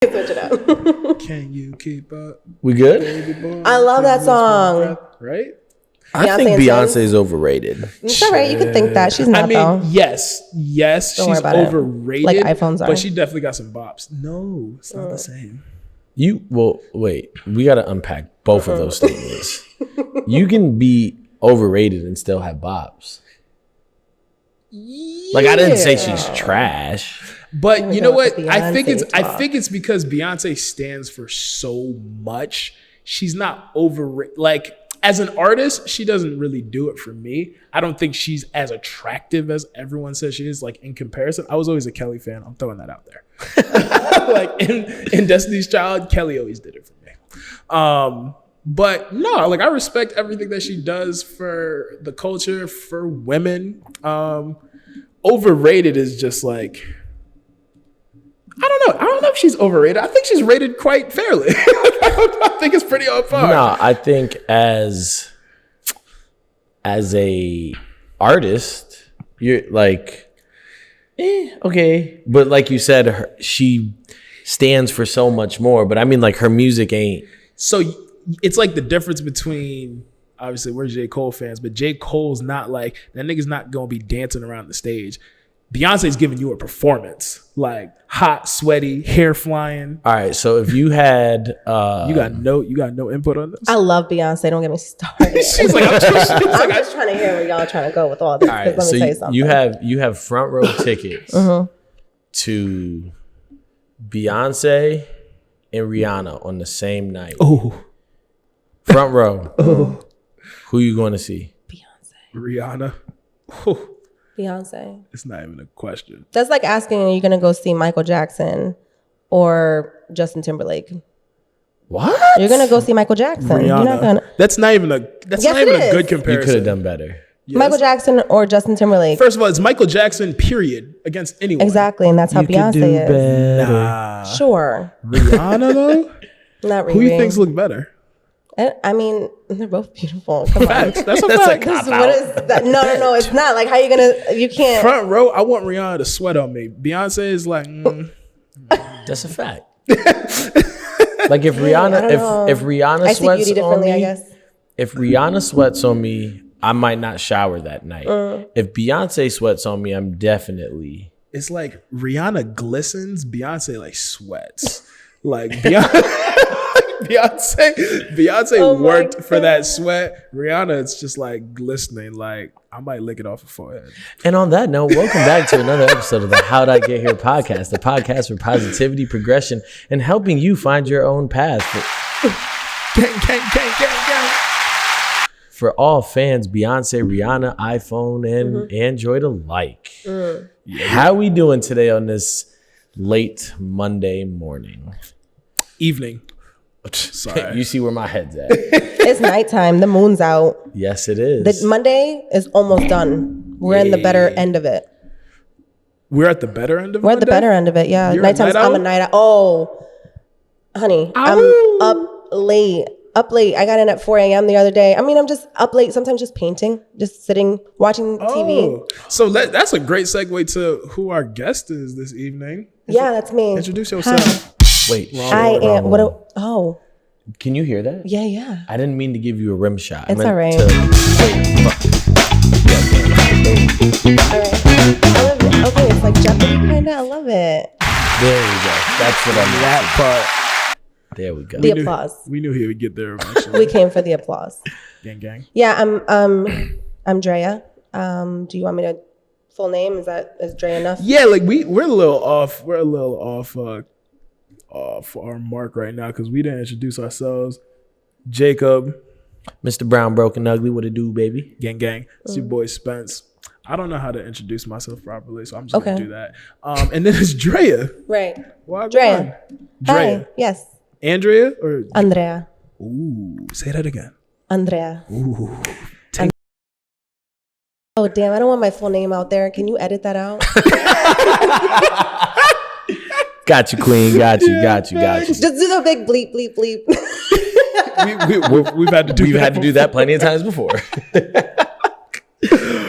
Switch it up. Can you keep up? We good? I love that song. Right? I think Beyonce's overrated. It's all right. You can think that. She's not, though. Yes, Don't worry she's about it. overrated. Like iPhones are. But she definitely got some bops. No, it's not the same. Wait. We got to unpack both of those statements. You can be overrated and still have bops. Like, I didn't say she's trash. But you know what? I think Beyonce it's because Beyonce stands for so much. She's not overrated. Like, as an artist, she doesn't really do it for me. I don't think she's as attractive as everyone says she is. Like, in comparison, I was always a Kelly fan. I'm throwing that out there. Like, in Destiny's Child, Kelly always did it for me. But no, like, I respect everything that she does for the culture, for women. Overrated is just like, I don't know if she's overrated. I think she's rated quite fairly. I think it's pretty on par. No, I think as a artist, you're like, okay. But like you said, she stands for so much more. But I mean, like, her music ain't. So it's like the difference between, obviously, we're J. Cole fans, but J. Cole's not like, that nigga's not going to be dancing around the stage. Beyonce's giving you a performance, like hot, sweaty, hair flying. All right, so if you had, you got no input on this. I love Beyonce. Don't get me started. She's like, I'm just trying to hear where y'all trying to go with all this. all right, Let me so tell you something. you have front row tickets to Beyonce and Rihanna on the same night. Oh, front row. Oh. Who you going to see? Beyonce. Rihanna. Oh. Beyonce. It's not even a question. That's like asking, are you going to go see Michael Jackson or Justin Timberlake? What? You're going to go see Michael Jackson. Rihanna. You're not gonna. That's not even a good comparison. You could have done better. Yes. Michael Jackson or Justin Timberlake. First of all, it's Michael Jackson, period, against anyone. Exactly, and that's how Beyonce is. Better. Nah. Sure. Rihanna, though? Not really. Who you think's look better? I mean, they're both beautiful. Come on. Facts. That's a That's fact. a cop What is that? No, it's not. Like, how you gonna? You can't. Front row, I want Rihanna to sweat on me. Beyonce is like, That's a fact. Like, if Rihanna, if Rihanna I see sweats beauty on differently, me, I guess. if Rihanna sweats on me, I might not shower that night. If Beyonce sweats on me, I'm definitely. it's like Rihanna glistens, Beyonce like sweats. Like Beyonce worked for that sweat. Rihanna, it's just like glistening. Like, I might lick it off her forehead. And on that note, welcome back to another episode of the How'd I Get Here podcast, the podcast for positivity, progression, and helping you find your own path. Gang. For all fans, Beyonce, Rihanna, iPhone, and Android alike. How we doing today on this late Monday morning? Evening. Sorry. You see where my head's at. It's nighttime. The moon's out. Yes, it is. The Monday is almost done. We're in the better end of it. We're at the better end of it? We're at the better end of it. Yeah. You're a Nighttime's. night I'm a owl? night owl. Oh, honey, I'm up late. I got in at 4 a.m. the other day. I mean, I'm just up late, sometimes just painting, just sitting, watching TV. So that's a great segue to who our guest is this evening. Yeah, that's me. Introduce yourself. Wait, I am. Oh, can you hear that? yeah. I didn't mean to give you a rim shot. It's I meant all right. to- All right. Okay, it's like Jeopardy kind of. I love it. There we go. That's what I meant. That part. There we go. The applause. We knew he would get there eventually. We came for the applause. Gang. Yeah, I'm Drea. Do you want me to full name? Is Drea enough? Yeah, like we're a little off. We're a little off our mark right now because we didn't introduce ourselves. Jacob, Mr. Brown, broken ugly. What it do, baby? gang. It's your boy Spence. I don't know how to introduce myself properly, so I'm just gonna Okay. do that. And then it's Drea. Right. Why Drea. Drea. Hi. Yes. Andrea or Andrea. ooh, say that again. Andrea. Ooh. Oh damn! I don't want my full name out there. Can you edit that out? Got you, queen. Got you. Just do the big bleep, bleep, bleep. We've had to do We've that had to do that plenty of times before.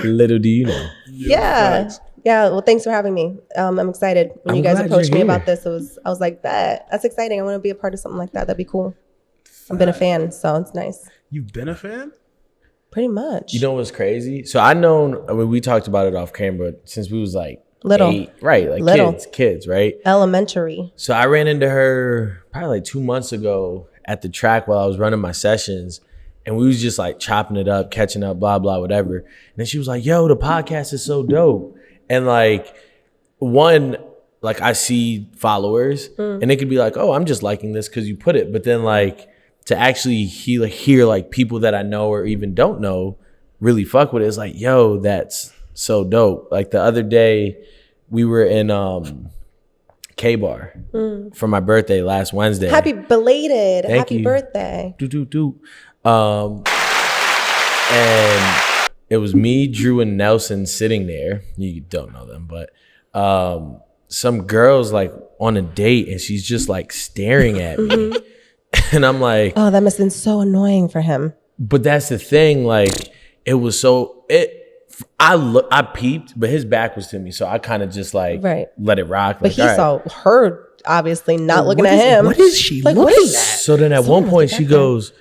Little do you know. Yeah. Facts. Yeah. Well, thanks for having me. I'm excited. When you guys approached me about this, I was like, that's exciting. I want to be a part of something like that. That'd be cool. I've been a fan, so it's nice. You've been a fan? Pretty much. You know what's crazy? So I mean, we talked about it off camera since we was like little, 8, right? Like little. kids, right? Elementary. So I ran into her probably like 2 months ago at the track while I was running my sessions, and we was just like chopping it up, catching up, blah, blah, whatever. And then she was like, yo, the podcast is so dope. And like, one, like I see followers and it could be like, oh, I'm just liking this because you put it. But then like to actually hear like people that I know or even don't know really fuck with it, it's like, yo, that's so dope. Like the other day we were in K-Bar for my birthday last Wednesday. Happy belated. Thank Happy you. birthday. And it was me, Drew, and Nelson sitting there. You don't know them, but some girl's like on a date and she's just like staring at me. And I'm like, oh, that must have been so annoying for him. But that's the thing, like it was so I peeped, but his back was to me, so I kind of just like let it rock. But like, he saw her obviously not looking at him. What is she like, looking at? So then at one point she goes,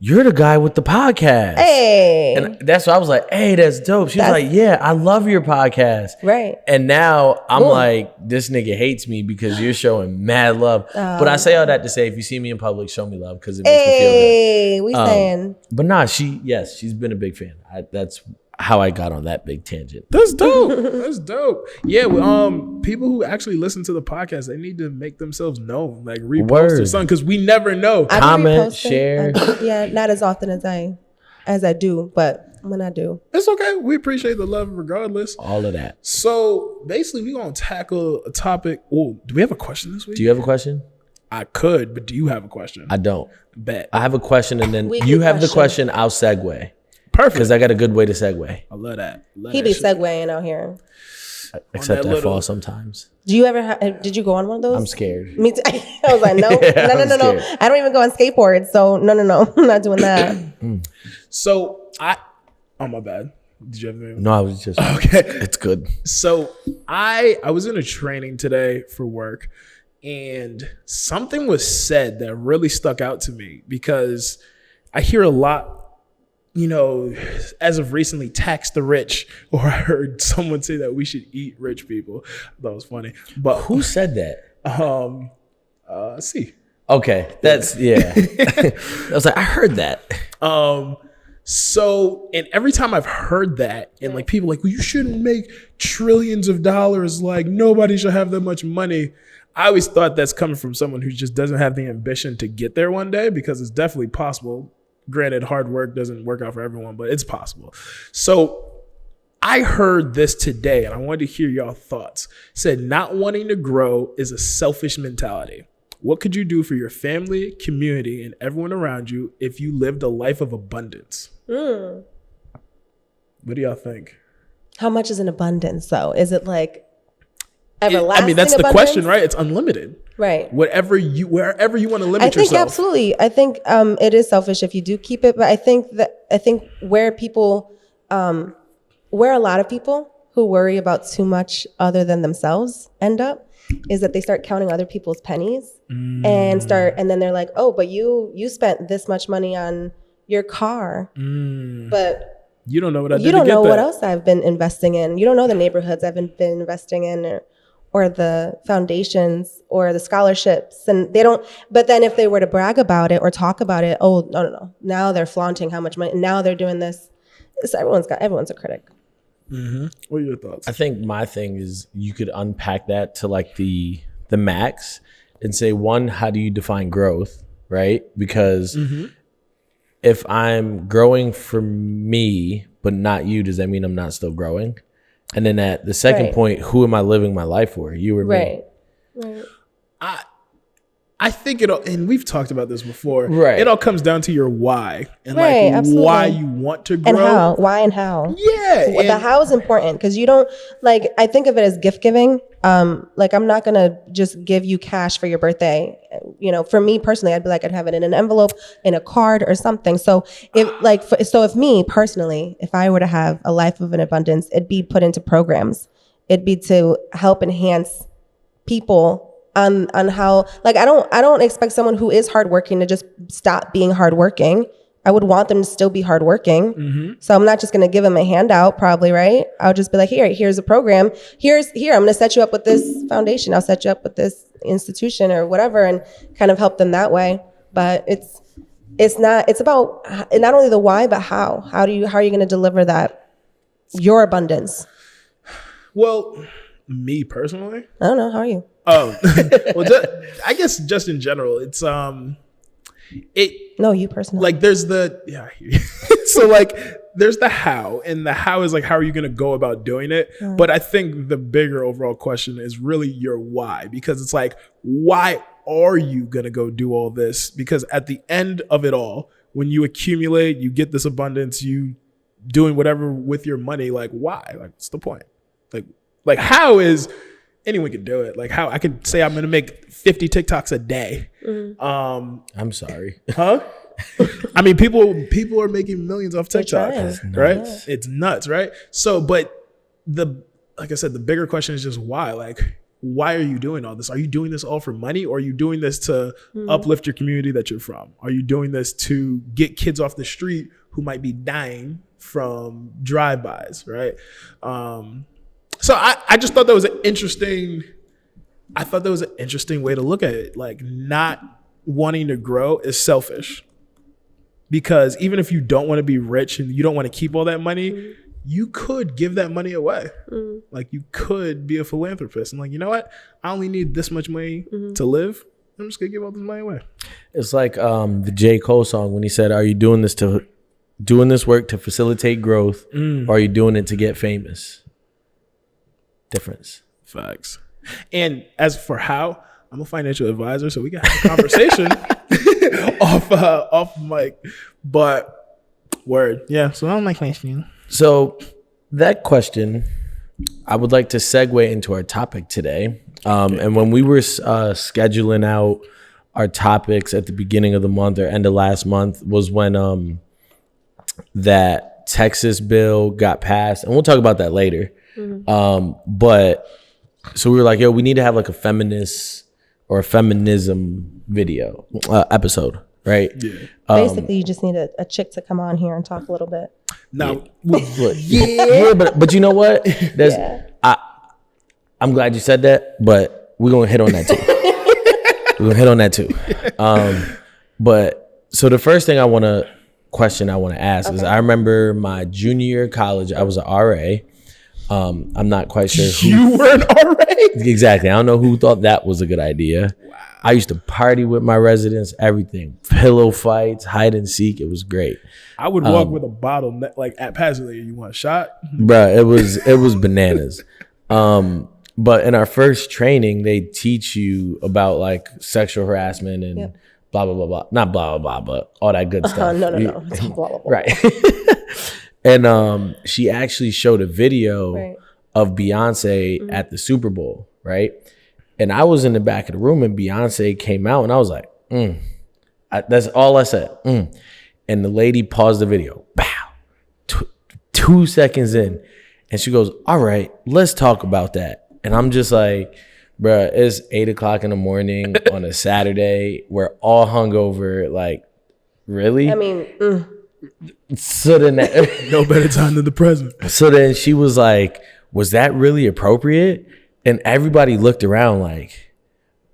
you're the guy with the podcast. Hey. And that's why I was like, hey, that's dope. She was like, yeah, I love your podcast. Right. And now I'm like, this nigga hates me because you're showing mad love. But I say all that to say, if you see me in public, show me love because it makes me feel good. Hey, we saying. But nah, she's been a big fan. That's how I got on that big tangent. That's dope. That's dope. Yeah, people who actually listen to the podcast, they need to make themselves known, like repost or something, because we never know. Comment, share. Yeah, not as often as I do, but when I do, it's okay. We appreciate the love regardless. All of that. So basically, we're gonna tackle a topic. Oh, do we have a question this week? Do you have a question? I could, but do you have a question? I don't. Bet. I have a question, and then you have the question. I'll segue. Perfect. Because I got a good way to segue. I love that. He be segueing out here. Except I fall sometimes. Do you ever? Did you go on one of those? I'm scared. Me too. I was like, no, no. I don't even go on skateboards, so no. I'm not doing that. So oh my bad. Did you have anything? No, I was just okay. It's good. So I was in a training today for work, and something was said that really stuck out to me because I hear a lot. You know, as of recently, tax the rich, or I heard someone say that we should eat rich people. That was funny. But who said that? See. Okay, that's I was like, I heard that. So, and every time I've heard that, and like people like, well, you shouldn't make trillions of dollars. Like nobody should have that much money. I always thought that's coming from someone who just doesn't have the ambition to get there one day, because it's definitely possible. Granted, hard work doesn't work out for everyone, but it's possible. So I heard this today and I wanted to hear y'all thoughts. It said, not wanting to grow is a selfish mentality. What could you do for your family, community, and everyone around you if you lived a life of abundance? What do y'all think? How much is an abundance though? Is it like everlasting? I mean, that's the question, right? It's unlimited. Right. Wherever you want to limit yourself. I think absolutely. I think it is selfish if you do keep it, but I think where a lot of people who worry about too much other than themselves end up is that they start counting other people's pennies and then they're like, oh, but you spent this much money on your car, but you don't know what I did. You don't know what else I've been investing in. You don't know the neighborhoods I've been investing in, or the foundations or the scholarships. And they don't, but then if they were to brag about it or talk about it, oh, no. Now they're flaunting how much money, now they're doing this. So everyone's a critic. Mm-hmm. What are your thoughts? I think my thing is you could unpack that to like the max and say, one, how do you define growth, right? Because if I'm growing for me, but not you, does that mean I'm not still growing? And then at the second point, who am I living my life for? You or me? Right. I think and we've talked about this before. Right. It all comes down to your why and absolutely. Why you want to grow. And how. Why and how. Yeah. The how is important because you don't I think of it as gift giving. I'm not going to just give you cash for your birthday. You know, for me personally, I'd be like, I'd have it in an envelope, in a card or something. So if me personally, if I were to have a life of an abundance, it'd be put into programs It'd be to help enhance people on how, like, I don't expect someone who is hardworking to just stop being hardworking. I would want them to still be hardworking. So I'm not just going to give them a handout, probably, right? I'll just be like, here's a program. Here, I'm going to set you up with this foundation. I'll set you up with this institution or whatever, and kind of help them that way. But it's about not only the why, but how. How are you going to deliver that, your abundance? Well, me personally, I don't know. How are you? Oh, well, I guess just in general, it's No, you personally. like there's so like there's the how, and the how is like, how are you going to go about doing it? But I think the bigger overall question is really your why, because it's like, why are you going to go do all this? Because at the end of it all, when you accumulate, you get this abundance, you doing whatever with your money, like why? Like, what's the point? Like how is anyone can do it? Like how I could say I'm going to make 50 TikToks a day. I'm sorry. Huh? I mean, people are making millions off TikTok, right? Yeah. It's nuts, right? So, but like I said, the bigger question is just why? Like, why are you doing all this? Are you doing this all for money, or are you doing this to uplift your community that you're from? Are you doing this to get kids off the street who might be dying from drive-bys, right? So I just thought that was an interesting way to look at it. Like, not wanting to grow is selfish, because even if you don't want to be rich and you don't want to keep all that money, you could give that money away. Like, you could be a philanthropist and like, you know what? I only need this much money to live. I'm just gonna give all this money away. It's like the J. Cole song when he said, "Are you doing this work to facilitate growth, or are you doing it to get famous?" Difference. Facts. And as for how, I'm a financial advisor, so we can have a conversation off mic. But word, yeah. So I'm like, so that question, I would like to segue into our topic today. And when we were scheduling out our topics at the beginning of the month or end of last month, was when that Texas bill got passed, and we'll talk about that later. But so we were like, yo, we need to have like a feminist or a feminism video episode, right? Yeah. Basically, you just need a chick to come on here and talk a little bit. No. But you know what? I'm glad you said that, but we're gonna hit on that too. But so the first thing I want to ask is, I remember my junior year of college, I was an RA. I'm not quite sure You were an RA? Exactly. I don't know who thought that was a good idea. Wow. I used to party with my residents, everything. Pillow fights, hide and seek. It was great. I would walk with a bottle, like at Pasadena. You want a shot? Bruh, it was bananas. But in our first training, they teach you about like sexual harassment and blah, blah, blah, blah. Not blah, blah, blah, but all that good stuff. No. It's all blah, blah, blah. Right. And she actually showed a video of Beyonce at the Super Bowl, right? And I was in the back of the room and Beyonce came out and I was like, that's all I said. And the lady paused the video. Pow. 2 seconds in. And she goes, all right, let's talk about that. And I'm just like, bruh, it's 8:00 in the morning on a Saturday. We're all hungover. Like, really? I mean, So then no better time than the present. So then she was like, was that really appropriate? And everybody looked around like,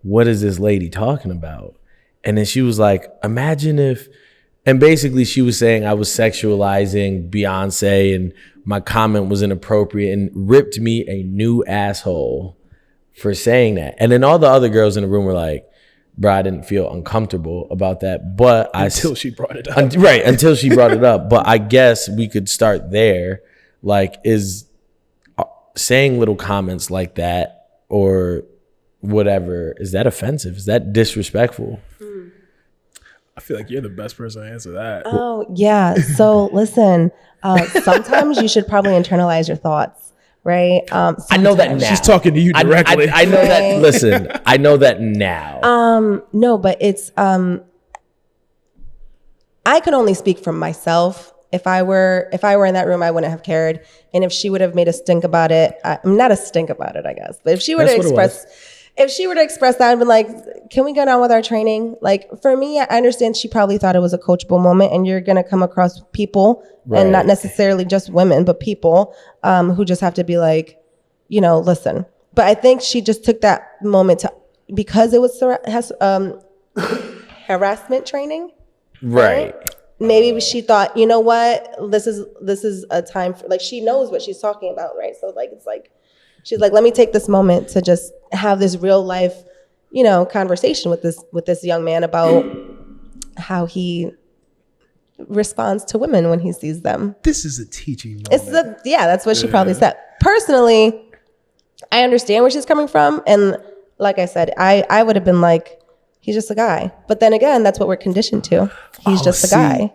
what is this lady talking about? And then she was like, imagine if, and basically she was saying I was sexualizing Beyonce and my comment was inappropriate, and ripped me a new asshole for saying that. And then all the other girls in the room were like, bro, I didn't feel uncomfortable about that, but until she brought it up. Until she brought it up. But I guess we could start there. Like, is saying little comments like that or whatever, is that offensive? Is that disrespectful? I feel like you're the best person to answer that. Oh, yeah. So listen, sometimes you should probably internalize your thoughts, right? I know that now. She's talking to you directly. I know that. Listen, I know that now. No, but it's, I can only speak for myself. If I were in that room, I wouldn't have cared. And if she would have made a stink about it, not a stink about it, I guess. But if she were to express that and been like, can we go down with our training? Like, for me, I understand she probably thought it was a coachable moment, and you're going to come across people, and not necessarily just women, but people who just have to be like, listen. But I think she just took that moment because it was harassment training. Right. Maybe she thought, you know what, this is a time for, like, she knows what she's talking about, right? So like, it's like, she's like, let me take this moment to just have this real life, conversation with this young man about how he responds to women when he sees them. This is a teaching moment. That's what she probably said. Personally, I understand where she's coming from. And like I said, I would have been like, he's just a guy. But then again, that's what we're conditioned to. He's just a guy.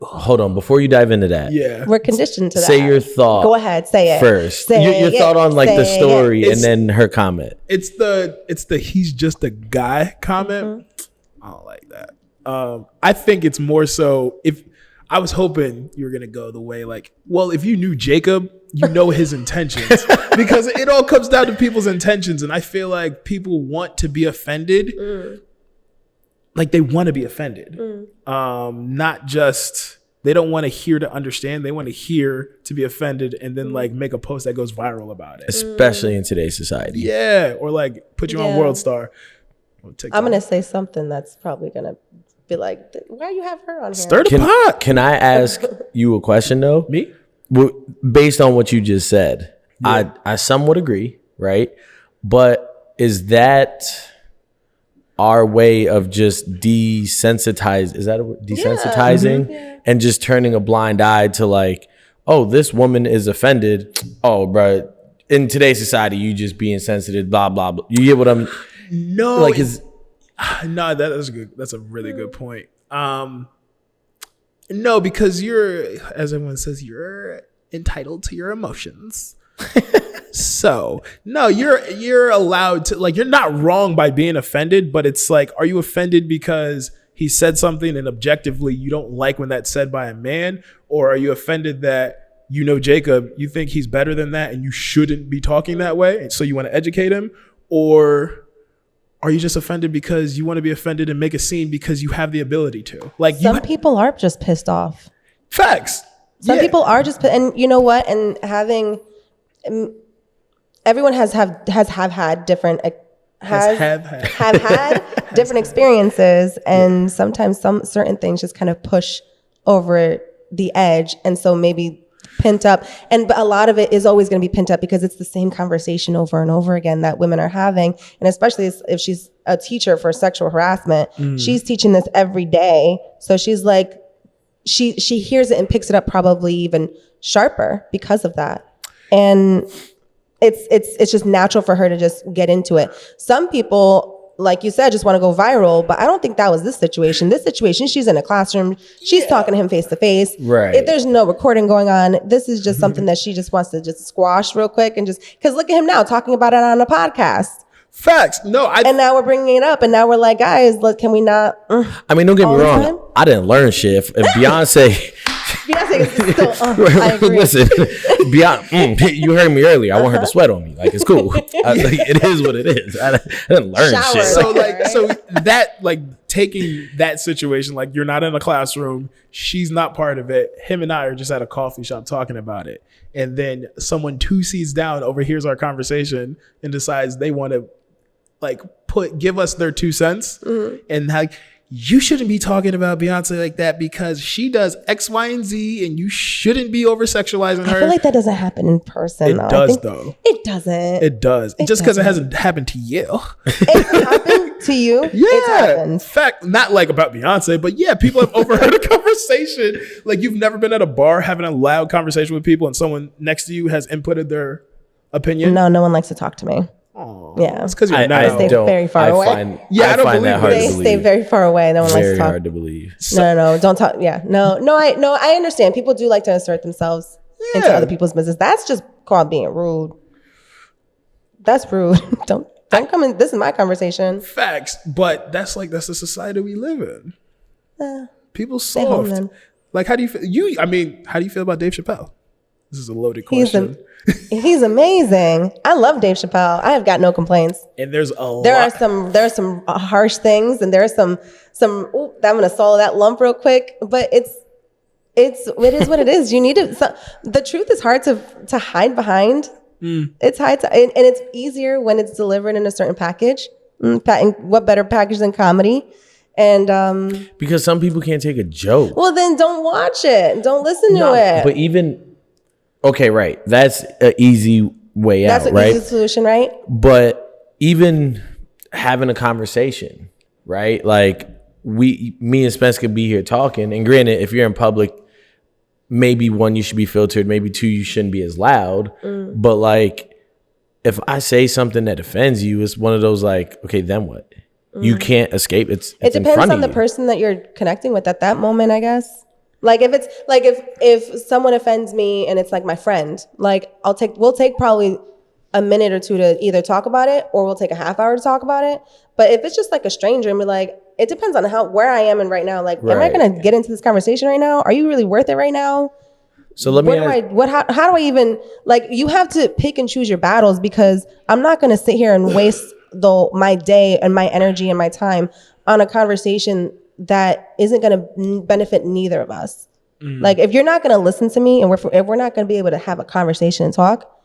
Hold on. Before you dive into that. Yeah. We're conditioned to that. Say your thought. Go ahead. Say it. First. Your thought on like the story and then her comment. It's the he's just a guy comment. Mm-hmm. I don't like that. I think it's more so, if I was hoping you were going to go the way like, well, if you knew Jacob, you know his intentions, because it all comes down to people's intentions. And I feel like people want to be offended. Like, they want to be offended. Not just, they don't want to hear to understand. They want to hear to be offended and then like make a post that goes viral about it. Especially in today's society. Yeah. Or like put you on World Star. I'm going to say something that's probably going to be like, why you have her on here? Stir the pot. Can I ask you a question though? Me? Based on what you just said, I somewhat agree, right? But is that our way of just desensitizing and just turning a blind eye to like, oh, this woman is offended. Oh, bro, in today's society, you just being sensitive, blah, blah, blah. You get what I'm... No. Like, that's good. That's a really good point. No, because you're, as everyone says, you're entitled to your emotions. So no, you're allowed to, like, you're not wrong by being offended, but it's like, are you offended because he said something and objectively you don't like when that's said by a man? Or are you offended that, Jacob, you think he's better than that and you shouldn't be talking that way, and so you want to educate him? Or are you just offended because you want to be offended and make a scene because you have the ability to? Like, some people are just pissed off. Facts. Some people are just, and you know what? And everyone have had different different experiences, and sometimes some certain things just kind of push over the edge, and so maybe pent up, but a lot of it is always going to be pent up because it's the same conversation over and over again that women are having. And especially if she's a teacher for sexual harassment, she's teaching this every day, so she's like, she hears it and picks it up probably even sharper because of that. And it's just natural for her to just get into it. Some people, like you said, just want to go viral, but I don't think that was this situation. This situation, she's in a classroom, she's talking to him face to face. Right. If there's no recording going on, this is just something that she just wants to just squash real quick, and just, because look at him now talking about it on a podcast. Facts. No, and now we're bringing it up, and now we're like, guys, look, can we not? I mean, don't get me wrong. I didn't learn shit. If Beyonce is still, I agree. Listen, you heard me earlier. I want her to sweat on me. Like, it's cool. It is what it is. I didn't learn shit. So that, like, taking that situation, like, you're not in a classroom, she's not part of it. Him and I are just at a coffee shop talking about it, and then someone 2 seats down overhears our conversation and decides they want to, like, give us their 2 cents, and like, you shouldn't be talking about Beyonce like that because she does X, Y, and Z, and you shouldn't be over sexualizing her. I feel like that doesn't happen in person. It does, though. It doesn't. It does. Just because it hasn't happened to you. It happened to you? Yeah. It's happened. Fact, not like about Beyonce, but yeah, people have overheard a conversation. Like, you've never been at a bar having a loud conversation with people and someone next to you has inputted their opinion. No one likes to talk to me. Aww. Yeah, it's because you're not. I stay very far away. I don't find that hard to believe. They stay very far away. No one likes to talk. Very hard to believe. No, don't talk. Yeah, no. I understand. People do like to assert themselves into other people's business. That's just called being rude. That's rude. Don't come in. This is my conversation. Facts, but that's the society we live in. People soft. Like, how do you feel? How do you feel about Dave Chappelle? This is a loaded question. He's amazing. I love Dave Chappelle. I have got no complaints. And there are some harsh things, and there are some. I'm gonna swallow that lump real quick, but it is what it is. You need to. The truth is hard to hide behind. It's hard and it's easier when it's delivered in a certain package. What better package than comedy? And because some people can't take a joke. Well, then don't watch it. Don't listen to it. But even right. That's an easy way out. That's an easy solution, right? But even having a conversation, right? Like me and Spence could be here talking. And granted, if you're in public, maybe one, you should be filtered. Maybe two, you shouldn't be as loud. But like, if I say something that offends you, it's one of those like, okay, then what? You can't escape. It depends on the person that you're connecting with at that moment, I guess. Like if it's like if someone offends me and it's like my friend, like we'll take probably a minute or two to either talk about it, or we'll take a half hour to talk about it. But if it's just like a stranger and be like, it depends on where I am and right now. Like, am I going to get into this conversation right now? Are you really worth it right now? So let me how do I even, like, you have to pick and choose your battles, because I'm not going to sit here and waste my day and my energy and my time on a conversation that isn't going to benefit neither of us. Like, if you're not going to listen to me and if we're not going to be able to have a conversation and talk,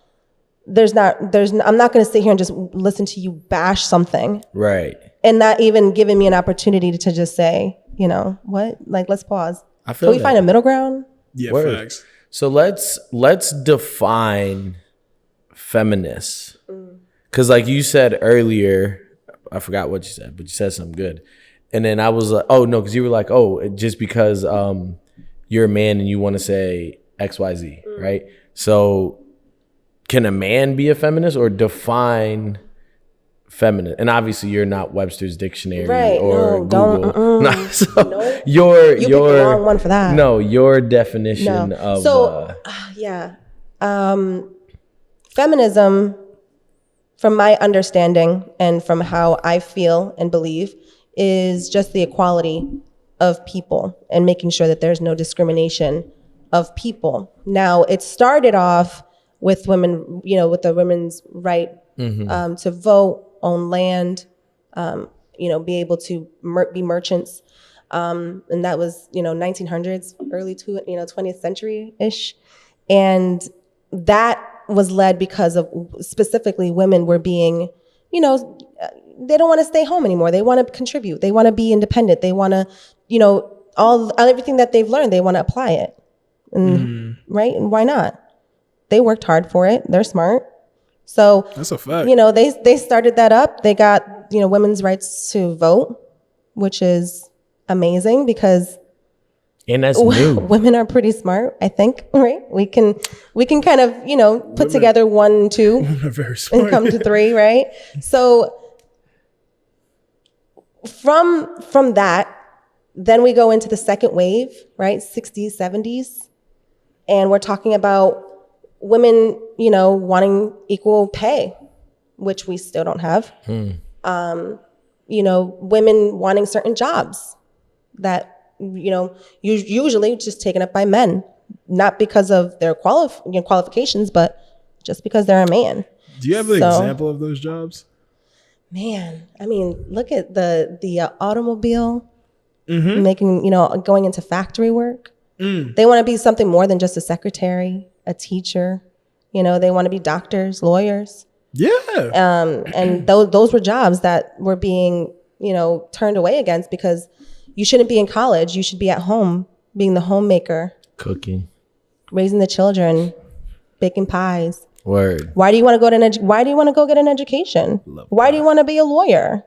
I'm not going to sit here and just listen to you bash something. Right. And not even giving me an opportunity to just say, you know, what? Like, let's pause. Can we find a middle ground? Yeah, facts. So let's define feminists. Because like you said earlier, I forgot what you said, but you said something good. And then I was like, oh, no, because you were like, oh, just because you're a man and you want to say XYZ, right? So can a man be a feminist, or define feminist? And obviously you're not Webster's dictionary or Google. No, so nope. your picked the wrong one for that. No, your definition of feminism, from my understanding and from how I feel and believe, is just the equality of people and making sure that there's no discrimination of people. Now, it started off with women, you know, with the women's right to vote, own land, you know, be able to be merchants. And that was, you know, 1900s, early 20th century-ish. And that was led because of specifically women were being, you know, they don't want to stay home anymore. They want to contribute. They want to be independent. They want to, you know, everything that they've learned, they want to apply it. And, right? And why not? They worked hard for it. They're smart. So that's a fact. You know, they started that up. They got, you know, women's rights to vote, which is amazing because that's new. Women are pretty smart, I think, right? We can kind of, you know, put together 1 and 2 very smart. And come to 3, right? So from that, then we go into the second wave, right? 60s, 70s. And we're talking about women, you know, wanting equal pay, which we still don't have. You know, women wanting certain jobs that, you know, usually just taken up by men, not because of their qualifications, but just because they're a man. Do you have an example of those jobs? Man, I mean, look at the automobile, making, you know, going into factory work. They want to be something more than just a secretary, a teacher. You know, they want to be doctors, lawyers. Yeah. And those were jobs that were being, you know, turned away against because you shouldn't be in college. You should be at home, being the homemaker, cooking, raising the children, baking pies. Word. Why do you want to go get an education? Why do you want to be a lawyer?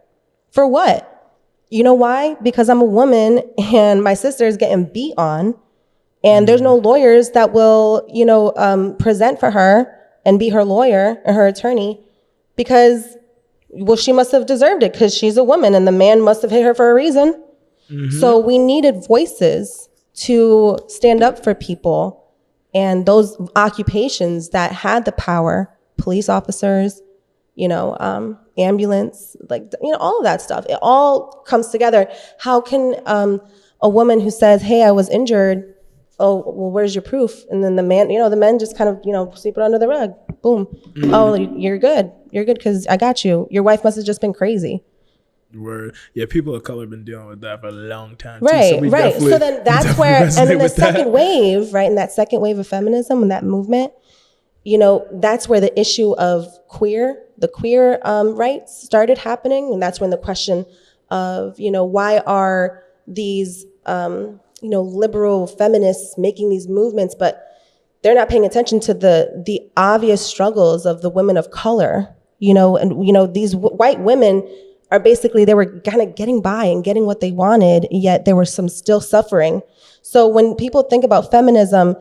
For what? You know why? Because I'm a woman and my sister is getting beat on, and there's no lawyers that will, you know, present for her and be her lawyer or her attorney, because, well, she must have deserved it because she's a woman and the man must have hit her for a reason. So we needed voices to stand up for people and those occupations that had the power, police officers, you know, ambulance, like, you know, all of that stuff. It all comes together. How can a woman who says, hey, I was injured oh, well, where's your proof? And then the men just kind of, sweep it under the rug. Boom. Oh, you're good. You're good because I got you. Your wife must have just been crazy. Word. Yeah, people of color have been dealing with that for a long time. Right, too. Right. So then that's where, and then the second wave, right, in that second wave of feminism and that movement, that's where the issue of the queer rights started happening. And that's when the question of, why are these, liberal feminists making these movements, but they're not paying attention to the obvious struggles of the women of color, and, these white women are basically, they were kind of getting by and getting what they wanted, yet there was some still suffering. So when people think about feminism,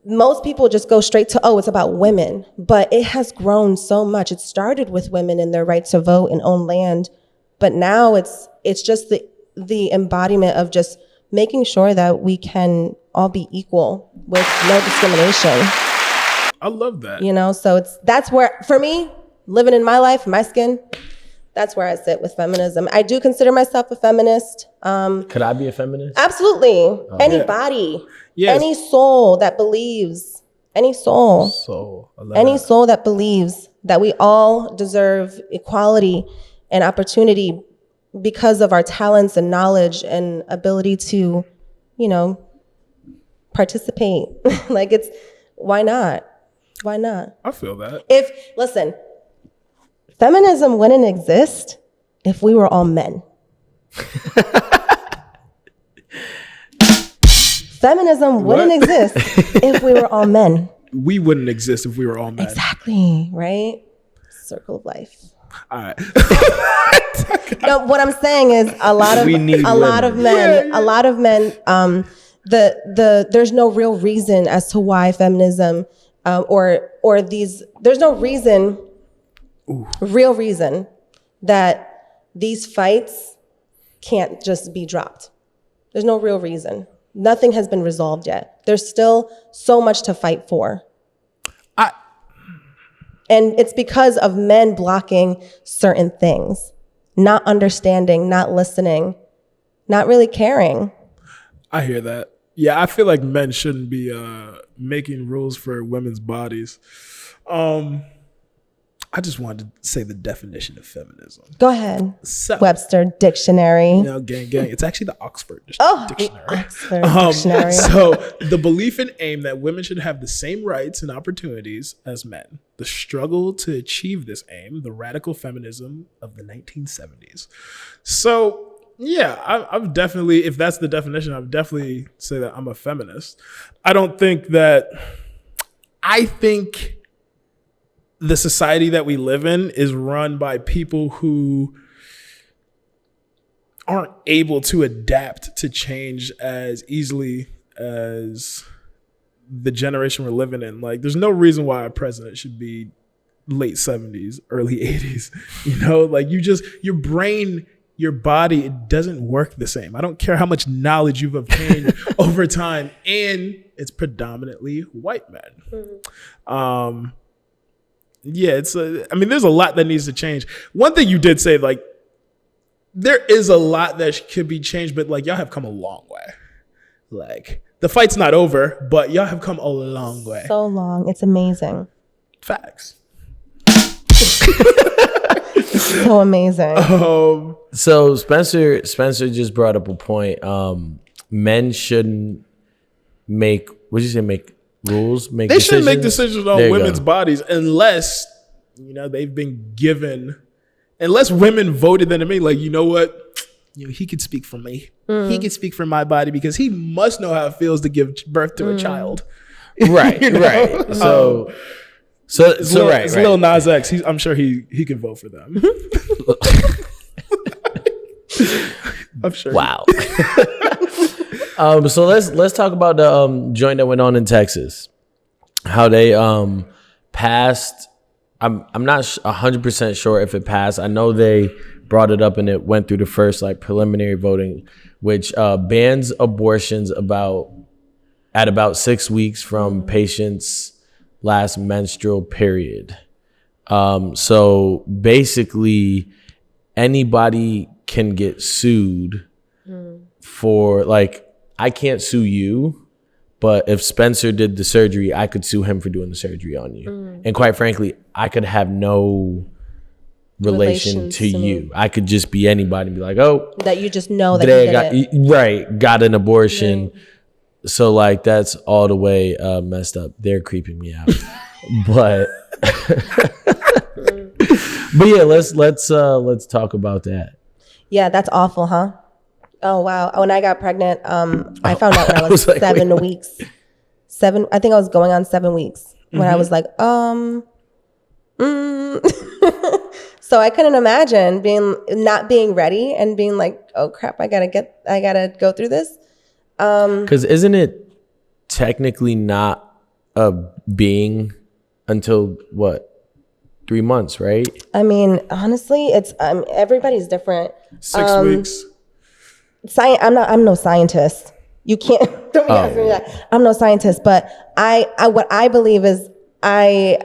most people just go straight to, it's about women, but it has grown so much. It started with women and their right to vote and own land, but now it's just the embodiment of just making sure that we can all be equal with no discrimination. I love that. So that's where, for me, living in my life, my skin, that's where I sit with feminism. I do consider myself a feminist. Could I be a feminist? Absolutely. Anybody. Yes. Any soul that believes, any soul that believes that we all deserve equality and opportunity because of our talents and knowledge and ability to, participate. Why not? Why not? I feel that. Listen, feminism wouldn't exist if we were all men. Feminism wouldn't exist if we were all men. We wouldn't exist if we were all men. Exactly, right? Circle of life. All right. No, what I'm saying is a lot of men, there's no real reason as to why feminism there's no reason, real reason that these fights can't just be dropped. There's no real reason. Nothing has been resolved yet. There's still so much to fight for. And it's because of men blocking certain things, not understanding, not listening, not really caring. I hear that. Yeah, I feel like men shouldn't be making rules for women's bodies. I just wanted to say the definition of feminism. Go ahead. So, Webster Dictionary. Gang. It's actually the Oxford Dictionary. Oxford Dictionary. So the belief and aim that women should have the same rights and opportunities as men. The struggle to achieve this aim, the radical feminism of the 1970s. So yeah, I've definitely, if that's the definition, I've definitely say that I'm a feminist. I think the society that we live in is run by people who aren't able to adapt to change as easily as the generation we're living in. Like, there's no reason why a president should be late 70s, early 80s. Like your brain, your body, it doesn't work the same. I don't care how much knowledge you've obtained over time, and it's predominantly white men. Mm-hmm. Yeah, there's a lot that needs to change. One thing you did say, there is a lot that could be changed, but y'all have come a long way. The fight's not over, but y'all have come a long way. So long. It's amazing. Facts. So amazing. So Spencer just brought up a point. Men shouldn't make rules, they shouldn't make decisions on women's bodies unless they've been given, unless women voted them to me, you know what, he could speak for me. He can speak for my body because he must know how it feels to give birth to a child. Right. Right. So it's Lil Nas X. I'm sure he can vote for them. I'm sure. Wow. So let's talk about the joint that went on in Texas. How they passed. I'm not 100% sure if it passed. I know they brought it up and it went through the first preliminary voting, which bans abortions at about 6 weeks from patients' last menstrual period. So basically, anybody can get sued for I can't sue you, But if Spencer did the surgery, I could sue him for doing the surgery on you. And quite frankly, I could have no relation to you. I could just be anybody and be like, oh, that you just know that he did it. Got an abortion. Right. So like that's all the way messed up. They're creeping me out. But yeah, let's talk about that. Yeah, that's awful, huh? Oh wow. When I got pregnant, I found out when I was like, 7 weeks. I think I was going on 7 weeks when I was like, So I couldn't imagine not being ready and being like, oh crap, I gotta go through this. Because isn't it technically not a being until what? 3 months, right? I mean, honestly, it's everybody's different. 6 weeks. I'm no scientist. You can't don't be asking me that. I'm no scientist, but I what I believe is I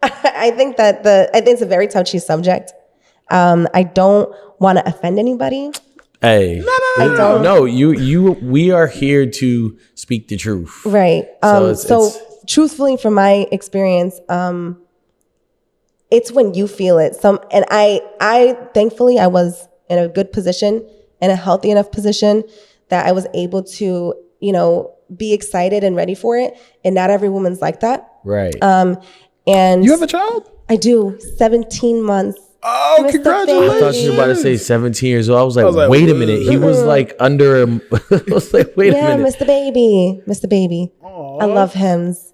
think that I think it's a very touchy subject. I don't want to offend anybody. Hey, we are here to speak the truth. Right. So truthfully, from my experience, it's when you feel it. And I thankfully I was in a good position, in a healthy enough position that I was able to, be excited and ready for it. And not every woman's like that. Right. And you have a child? I do. 17 months. Oh, Mr. congratulations. I thought you were about to say 17 years old. I was like, wait a minute. He was like under I was like, wait a minute. Yeah, Mr. Baby. Aww. I love hymns.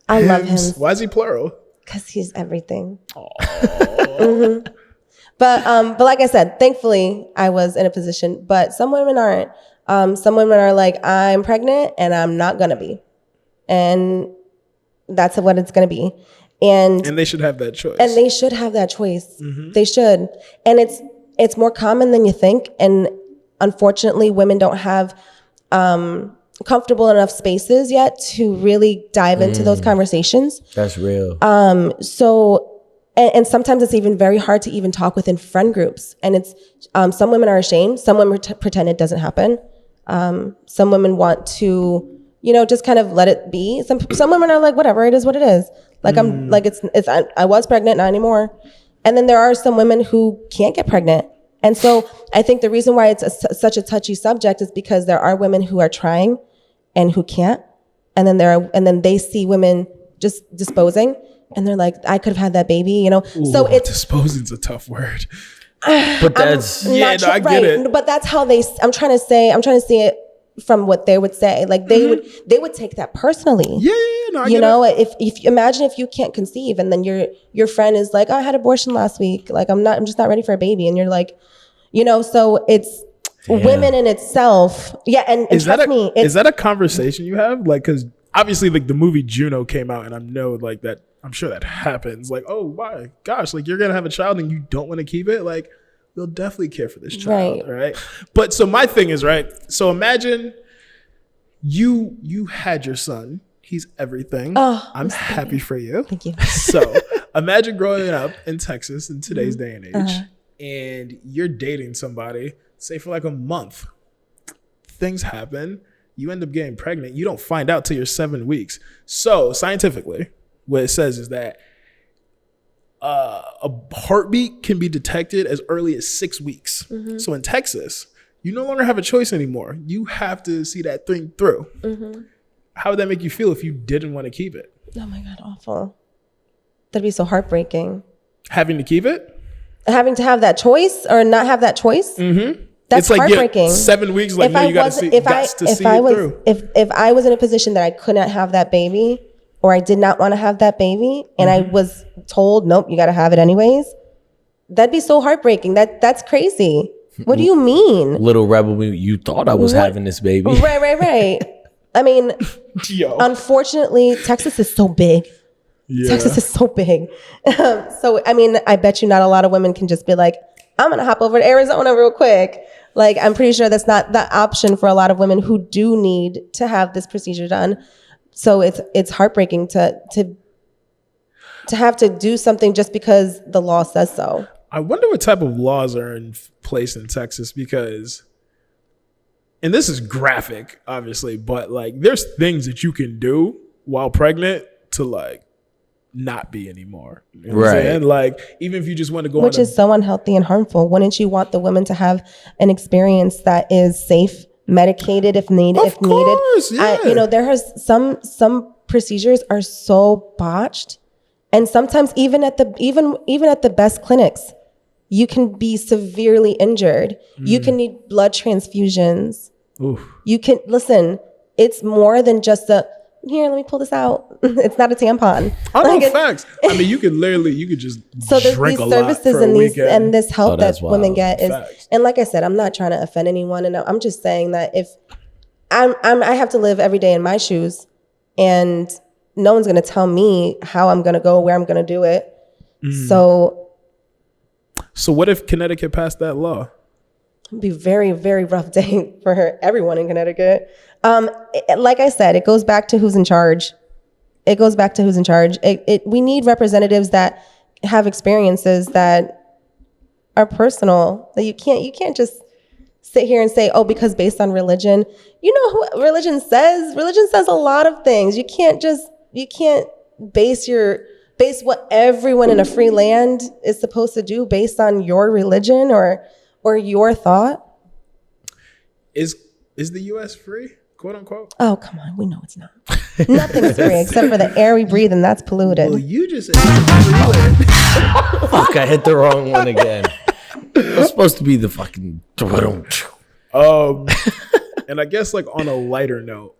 I love hymns. Why is he plural? Because he's everything. Mm-hmm. But like I said, thankfully I was in a position, but some women aren't. Some women are like, I'm pregnant and I'm not gonna be. And that's what it's gonna be. And they should have that choice. Mm-hmm. They should. And it's more common than you think. And unfortunately, women don't have comfortable enough spaces yet to really dive into those conversations. That's real. So, and sometimes it's even very hard to even talk within friend groups. And it's, some women are ashamed. Some women pretend it doesn't happen. Some women want to, just kind of let it be. Some women are like, whatever, it is what it is. Like I'm like, I was pregnant, not anymore. And then there are some women who can't get pregnant. And so I think the reason why it's such a touchy subject is because there are women who are trying and who can't. And then they see women just disposing and they're like, I could have had that baby, Ooh, so disposing's a tough word. But that's, I get it. But that's how I'm trying to see it from what they would say. Like they would take that personally. Yeah. No, I get it. If imagine if you can't conceive and then your friend is like, oh, I had abortion last week. Like I'm just not ready for a baby. And you're like, so it's women in itself. Yeah. And trust me. Is that a conversation you have? Like, cause obviously like the movie Juno came out and I know like that, I'm sure that happens. Like, oh my gosh, like you're going to have a child and you don't want to keep it. Like we'll definitely care for this child. Right. But so my thing is, right. So imagine you had your son. He's everything. Oh, I'm happy for you. Thank you. So imagine growing up in Texas in today's day and age, and you're dating somebody, say for like a month. Things happen. You end up getting pregnant. You don't find out till you're 7 weeks. So scientifically, what it says is that a heartbeat can be detected as early as 6 weeks. Mm-hmm. So in Texas, you no longer have a choice anymore. You have to see that thing through. Mm-hmm. How would that make you feel if you didn't want to keep it? Oh my God, awful. That'd be so heartbreaking. Having to keep it? Having to have that choice or not have that choice? Mm-hmm. That's like heartbreaking. 7 weeks, like, no, you got to see it through. If I was in a position that I couldn't have that baby or I did not want to have that baby and I was told, nope, you got to have it anyways, that'd be so heartbreaking. That's crazy. What do you mean? Little rebel, you thought I was having this baby. Right. I mean, unfortunately, Texas is so big. Yeah. Texas is so big. So, I mean, I bet you not a lot of women can just be like, I'm going to hop over to Arizona real quick. Like, I'm pretty sure that's not the option for a lot of women who do need to have this procedure done. So it's heartbreaking to have to do something just because the law says so. I wonder what type of laws are in place in Texas, because and this is graphic, obviously, but like there's things that you can do while pregnant to like not be anymore. You know what I'm saying? Like even if you just want to go which is so unhealthy and harmful. Wouldn't you want the women to have an experience that is safe, medicated if needed? Of course, yeah. You know, there has some procedures are so botched, and sometimes even at the best clinics, you can be severely injured. You can need blood transfusions. Oof. You can listen. It's more than just here, let me pull this out. It's not a tampon. I know facts. I mean, you could just so there's drink these a lot services for a and weekend. and this help that women get is, facts. and like I said, I'm not trying to offend anyone, and I'm just saying that if I have to live every day in my shoes, and no one's going to tell me how I'm going to go, where I'm going to do it. So what if Connecticut passed that law? It'd be very, very rough day for everyone in Connecticut. Like I said, it goes back to who's in charge. We need representatives that have experiences that are personal, that you can't just sit here and say, oh, because based on religion. You know who religion says? Religion says a lot of things. You can't base what everyone in a free land is supposed to do based on your religion or your thought. Is the US free? Quote unquote. Oh, come on. We know it's not. Nothing's free except for the air we breathe, and that's polluted. Well, you just said free. Fuck, I hit the wrong one again. It was supposed to be the fucking. And I guess like on a lighter note,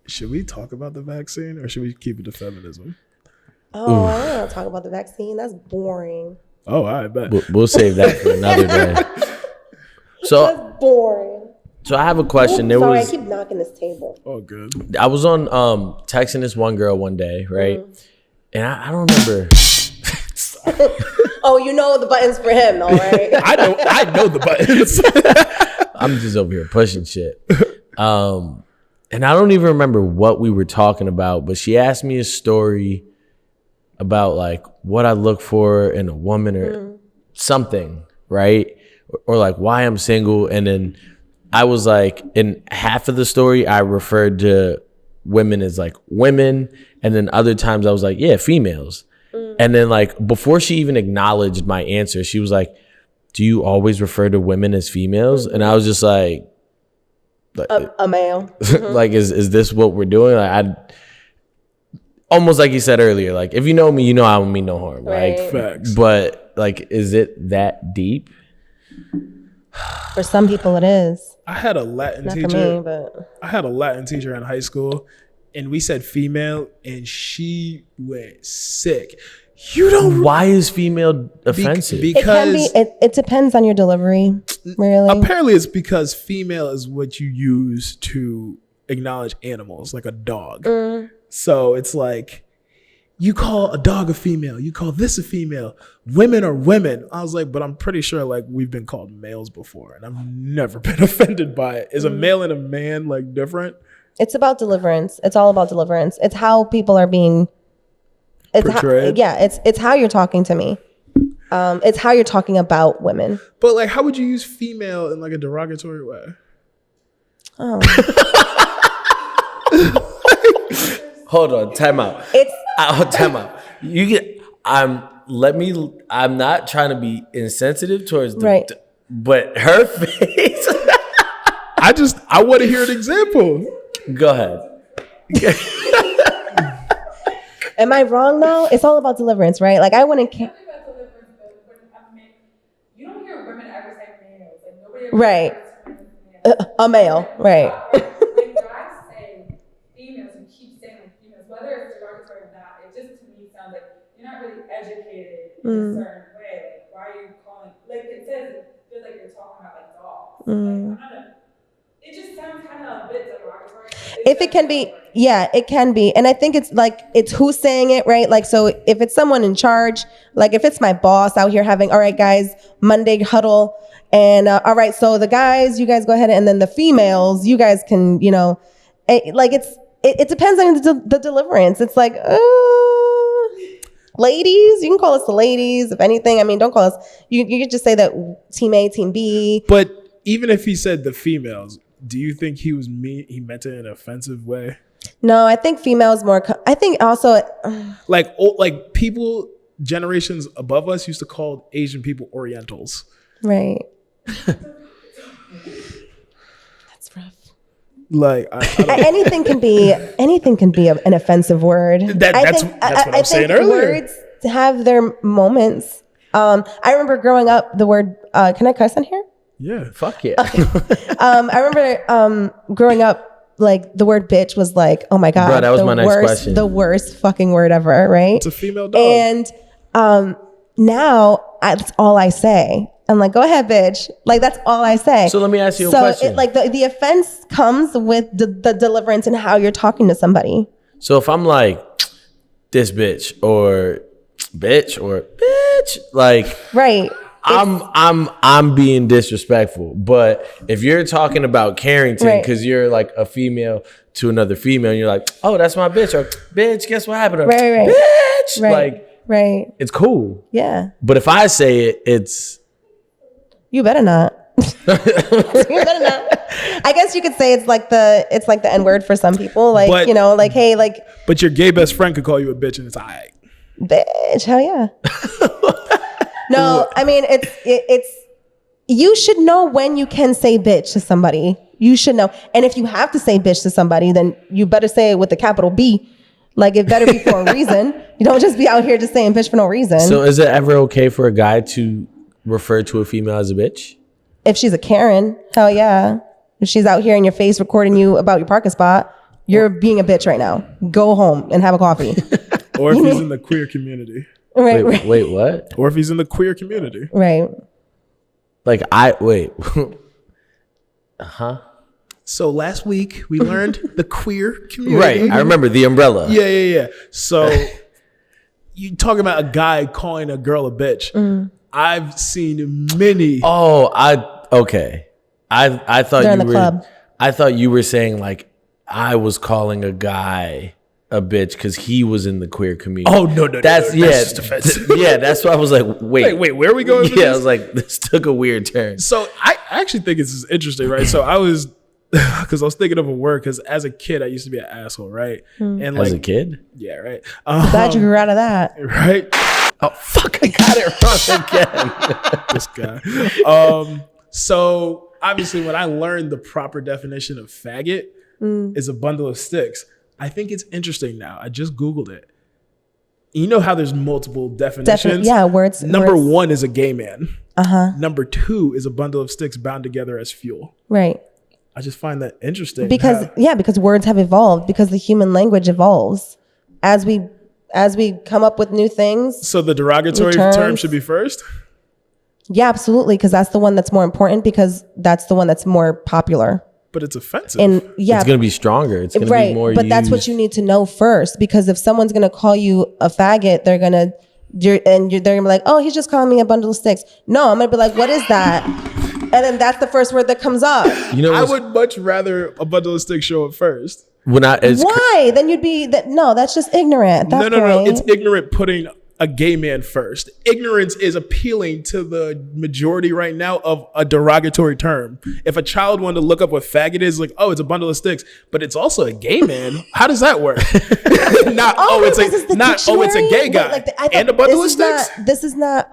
should we talk about the vaccine or should we keep it to feminism? Oh, I don't want to talk about the vaccine. That's boring. Oh, I bet. We'll save that for another day. That's boring. So I have a question. I keep knocking this table. Oh, good. I was on texting this one girl one day, right? And I don't remember. Oh, you know the buttons for him, all right? I know the buttons. I'm just over here pushing shit. And I don't even remember what we were talking about, but she asked me a story about like what I look for in a woman or something, right? Or like why I'm single. And then I was like, in half of the story, I referred to women as like women. And then other times I was like, yeah, females. And then like before she even acknowledged my answer, she was like, do you always refer to women as females? And I was just like, a male. Like, is this what we're doing? Like, almost like you said earlier, like if you know me, you know I don't mean no harm. Right. Like, facts. But like, is it that deep? For some people, it is. I had a Latin Not teacher. for me, but I had a Latin teacher in high school, and we said female, and she went sick. You don't. Why is female offensive? Because it depends on your delivery, really. apparently it's because female is what you use to acknowledge animals, like a dog. So it's like you call a dog a female, you call this a female. Women are women. I was like, but I'm pretty sure like we've been called males before, and I've never been offended by it. Is a male and a man like different? It's about deliverance. It's all about deliverance. It's how people are being. Portrayed? It's how you're talking to me. It's how you're talking about women. But like, how would you use female in like a derogatory way? Oh, Hold on, time out. Time out. You get. I'm not trying to be insensitive towards the. Right. But her face. I want to hear an example. Go ahead. am I wrong though? It's all about deliverance, right? Like I wouldn't. You don't hear women ever say males. Like nobody ever Right. says males. A male, right? When guys say females, you keep saying like females, whether it's derogatory or not. It just to me sounds like you're not really educated in a certain way. Like why are you calling? Like it says, it feels like you're talking about like dogs. Like, I'm not a, it just sounds kind of a bit derogatory. If it can be, yeah, it can be. And I think it's who's saying it, right? Like, so if it's someone in charge, like if it's my boss out here having, all right, guys, Monday huddle. And all right, so the guys, you guys go ahead. And then the females, you guys can, it depends on the deliverance. It's like, ladies, you can call us the ladies, if anything. I mean, don't call us, you could just say that team A, team B. But even if he said the females, do you think he meant it in an offensive way? No, I think females more. I think also Like people generations above us used to call Asian people Orientals. right. That's rough. Like Anything can be an offensive word. That's what I was saying earlier. Words have their moments. I remember growing up, the word. Can I cuss on here? yeah. Fuck yeah. I remember growing up. Like the word bitch was like, oh my God, Bro, that was my next question. The worst fucking word ever, right? It's a female dog. And now that's all I say. I'm like, go ahead, bitch. Like that's all I say. So let me ask you a question. So like the offense comes with the deliverance and how you're talking to somebody. So if I'm like, this bitch or bitch, like Right. I'm being disrespectful. But if you're talking about Carrington because you're like a female to another female and you're like, oh, that's my bitch, or bitch, guess what happened? Or, Right. bitch. Right. Right. It's cool. Yeah. But if I say it, it's You better not. You better not. I guess you could say it's like the N-word for some people. Like, But- like, hey, like, But your gay best friend could call you a bitch and it's all right. bitch, hell yeah. No, I mean, it's you should know when you can say bitch to somebody. You should know. And if you have to say bitch to somebody, then you better say it with the capital B. Like, it better be for a reason. You don't just be out here just saying bitch for no reason. So is it ever okay for a guy to refer to a female as a bitch? If she's a Karen, hell yeah. If she's out here in your face recording you about your parking spot, you're being a bitch right now. Go home and have a coffee. Or if he's in the queer community. Right, Wait, what? Or if he's in the queer community. right. Like wait. So last week we learned the queer community. Right. I remember the umbrella. Yeah. So you talking about a guy calling a girl a bitch. I've seen many. Oh, okay. I thought They're you in the were club. I thought you were saying like I was calling a guy a bitch because he was in the queer community. Oh no, That's just offensive. yeah, that's why I was like, wait, where are we going with Yeah, I this? was like, this took a weird turn. So I actually think this is interesting, right? So I was, because I was thinking of a word, because as a kid I used to be an asshole, right? And As a kid? yeah, right. Glad you grew out of that. Right. Oh fuck, I got it wrong again. This guy. So obviously when I learned the proper definition of faggot is a bundle of sticks, I think it's interesting now. I just Googled it. You know how there's multiple definitions? Yeah, words. Number words. one is a gay man. Uh-huh. Number two is a bundle of sticks bound together as fuel. Right. I just find that interesting. Because words have evolved, because the human language evolves as we come up with new things. So the derogatory terms. term should be first? Yeah, absolutely, because that's the one that's more important, because that's the one that's more popular. But it's offensive. And yeah, It's gonna be stronger. It's gonna right. be more But that's what used. you need to know first, because if someone's gonna call you a faggot, they're gonna be like, oh, he's just calling me a bundle of sticks. No, I'm gonna be like, what is that? And then that's the first word that comes up. You know, I would much rather a bundle of sticks show up first. Why? Then you'd be that. No, that's just ignorant. At that No. point. It's ignorant putting a gay man first. Ignorance is appealing to the majority right now of a derogatory term. If a child wanted to look up what faggot is, like, oh, it's a bundle of sticks, but it's also a gay man. How does that work? It's a gay guy and a bundle of sticks. This is not.